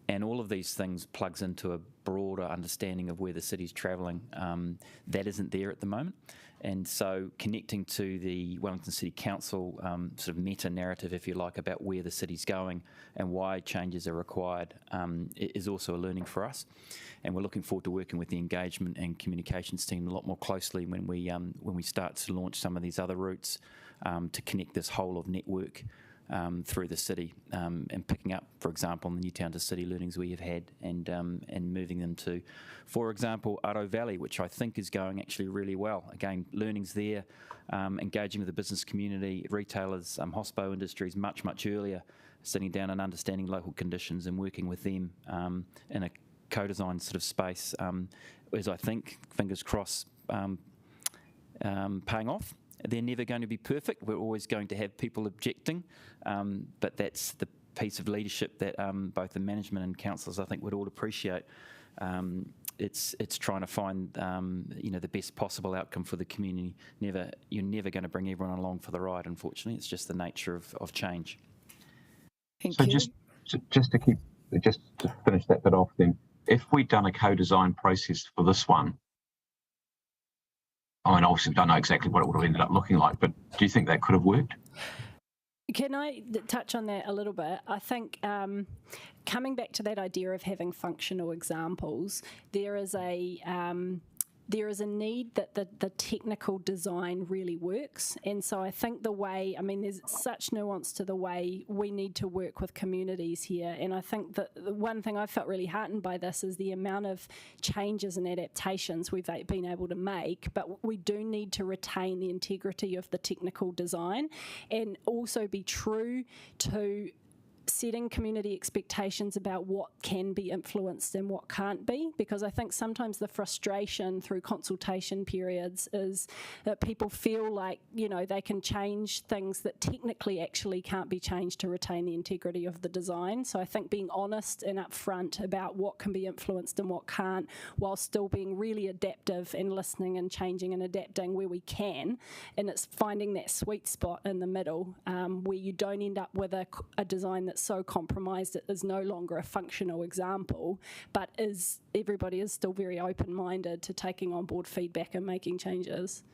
And all of these things plugs into a broader understanding of where the city's travelling that isn't there at the moment. And so connecting to the Wellington City Council sort of meta-narrative, if you like, about where the city's going and why changes are required is also a learning for us. And we're looking forward to working with the engagement and communications team a lot more closely when we start to launch some of these other routes to connect this whole of network through the city, and picking up, for example, on the Newtown to City learnings we have had, and moving them to, for example, Aro Valley, which I think is going actually really well. Again, learnings there, engaging with the business community, retailers, hospo industries much earlier, sitting down and understanding local conditions and working with them in a co-design sort of space, is, I think, fingers crossed, paying off. They're never going to be perfect. We're always going to have people objecting, but that's the piece of leadership that both the management and councillors, I think, would all appreciate. It's trying to find the best possible outcome for the community. You're never going to bring everyone along for the ride, unfortunately. It's just the nature of change. Thank So you. just to finish that bit off, then, if we'd done a co-design process for this one, I mean, obviously we don't know exactly what it would have ended up looking like, but do you think that could have worked? Can I touch on that a little bit? I think coming back to that idea of having functional examples, there is a need that the technical design really works. And so I think there's such nuance to the way we need to work with communities here. And I think that the one thing I felt really heartened by this is the amount of changes and adaptations we've been able to make, but we do need to retain the integrity of the technical design and also be true to setting community expectations about what can be influenced and what can't be, because I think sometimes the frustration through consultation periods is that people feel like, they can change things that technically actually can't be changed to retain the integrity of the design. So I think being honest and upfront about what can be influenced and what can't, while still being really adaptive and listening and changing and adapting where we can, and it's finding that sweet spot in the middle where you don't end up with a design that's so compromised it is no longer a functional example, but everybody is still very open-minded to taking on board feedback and making changes.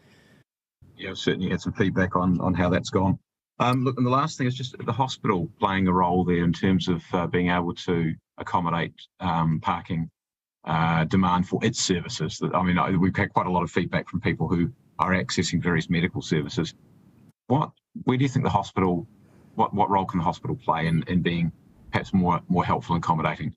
Yeah, certainly had some feedback on how that's gone. Look, and the last thing is just the hospital playing a role there in terms of being able to accommodate parking demand for its services. I mean, we've had quite a lot of feedback from people who are accessing various medical services. Where do you think the hospital, what role can the hospital play in being perhaps more helpful and accommodating?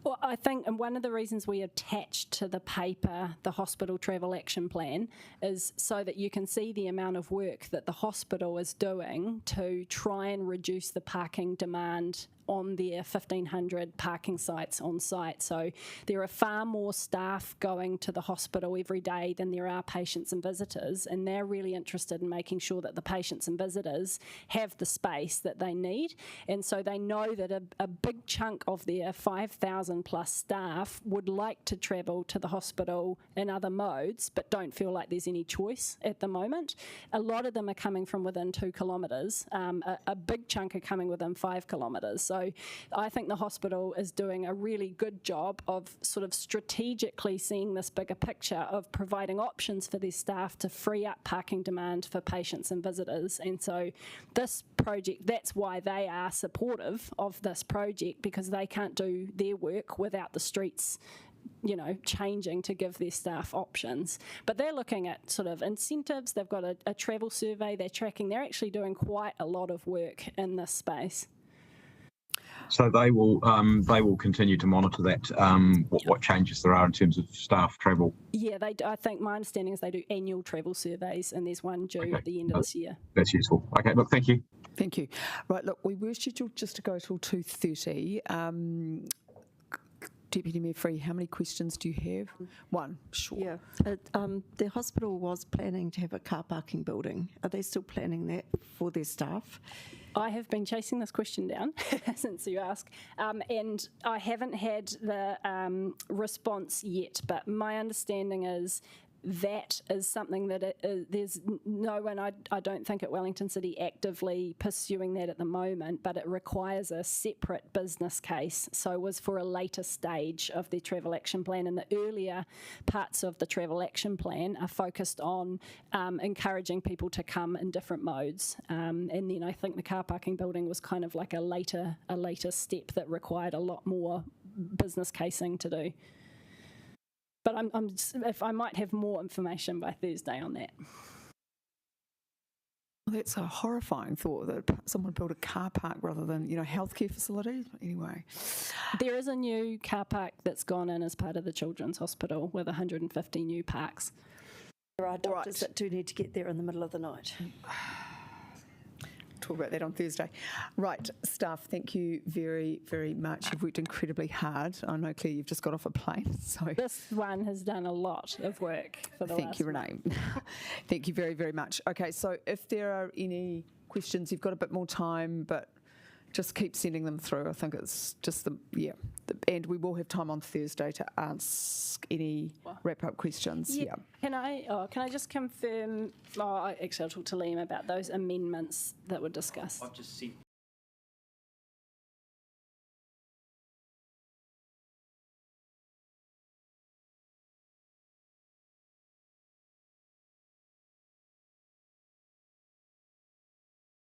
Well, I think, and one of the reasons we attached to the paper the Hospital Travel Action Plan is so that you can see the amount of work that the hospital is doing to try and reduce the parking demand on their 1,500 parking sites on site. So there are far more staff going to the hospital every day than there are patients and visitors, and they're really interested in making sure that the patients and visitors have the space that they need. And so they know that a big chunk of their 5,000 plus staff would like to travel to the hospital in other modes, but don't feel like there's any choice at the moment. A lot of them are coming from within 2 kilometres. A big chunk are coming within 5 kilometres. So I think the hospital is doing a really good job of sort of strategically seeing this bigger picture of providing options for their staff to free up parking demand for patients and visitors. And so this project, that's why they are supportive of this project, because they can't do their work without the streets changing to give their staff options. But they're looking at sort of incentives. They've got a travel survey they're tracking. They're actually doing quite a lot of work in this space. So they will continue to monitor that, what changes there are in terms of staff travel. Yeah, I think my understanding is they do annual travel surveys, and there's one due at the end of this year. That's useful. Okay, look, thank you. Thank you. Right, look, we were scheduled just to go till 2:30. Deputy Mayor Free, how many questions do you have? One, sure. Yeah, the hospital was planning to have a car parking building. Are they still planning that for their staff? I have been chasing this question down since you asked, and I haven't had the response yet, but my understanding is that is something that there's no one, I don't think, at Wellington City actively pursuing that at the moment, but it requires a separate business case. So it was for a later stage of their travel action plan, and the earlier parts of the travel action plan are focused on encouraging people to come in different modes. And then I think the car parking building was kind of like a later step that required a lot more business casing to do. But if I might have more information by Thursday on that. Well, that's a horrifying thought that someone built a car park rather than, healthcare facilities. Anyway. There is a new car park that's gone in as part of the Children's Hospital with 150 new parks. There are doctors that do need to get there in the middle of the night. Talk about that on Thursday. Right, staff, thank you very, very much. You've worked incredibly hard. I know, Claire, you've just got off a plane, so... This one has done a lot of work for the Thank you, Renee. Thank you very, very much. Okay, so if there are any questions, you've got a bit more time, but just keep sending them through. I think it's just and we will have time on Thursday to ask any wrap-up questions. Yeah. Can I just confirm? Actually, I'll talk to Liam about those amendments that were discussed. I've just sent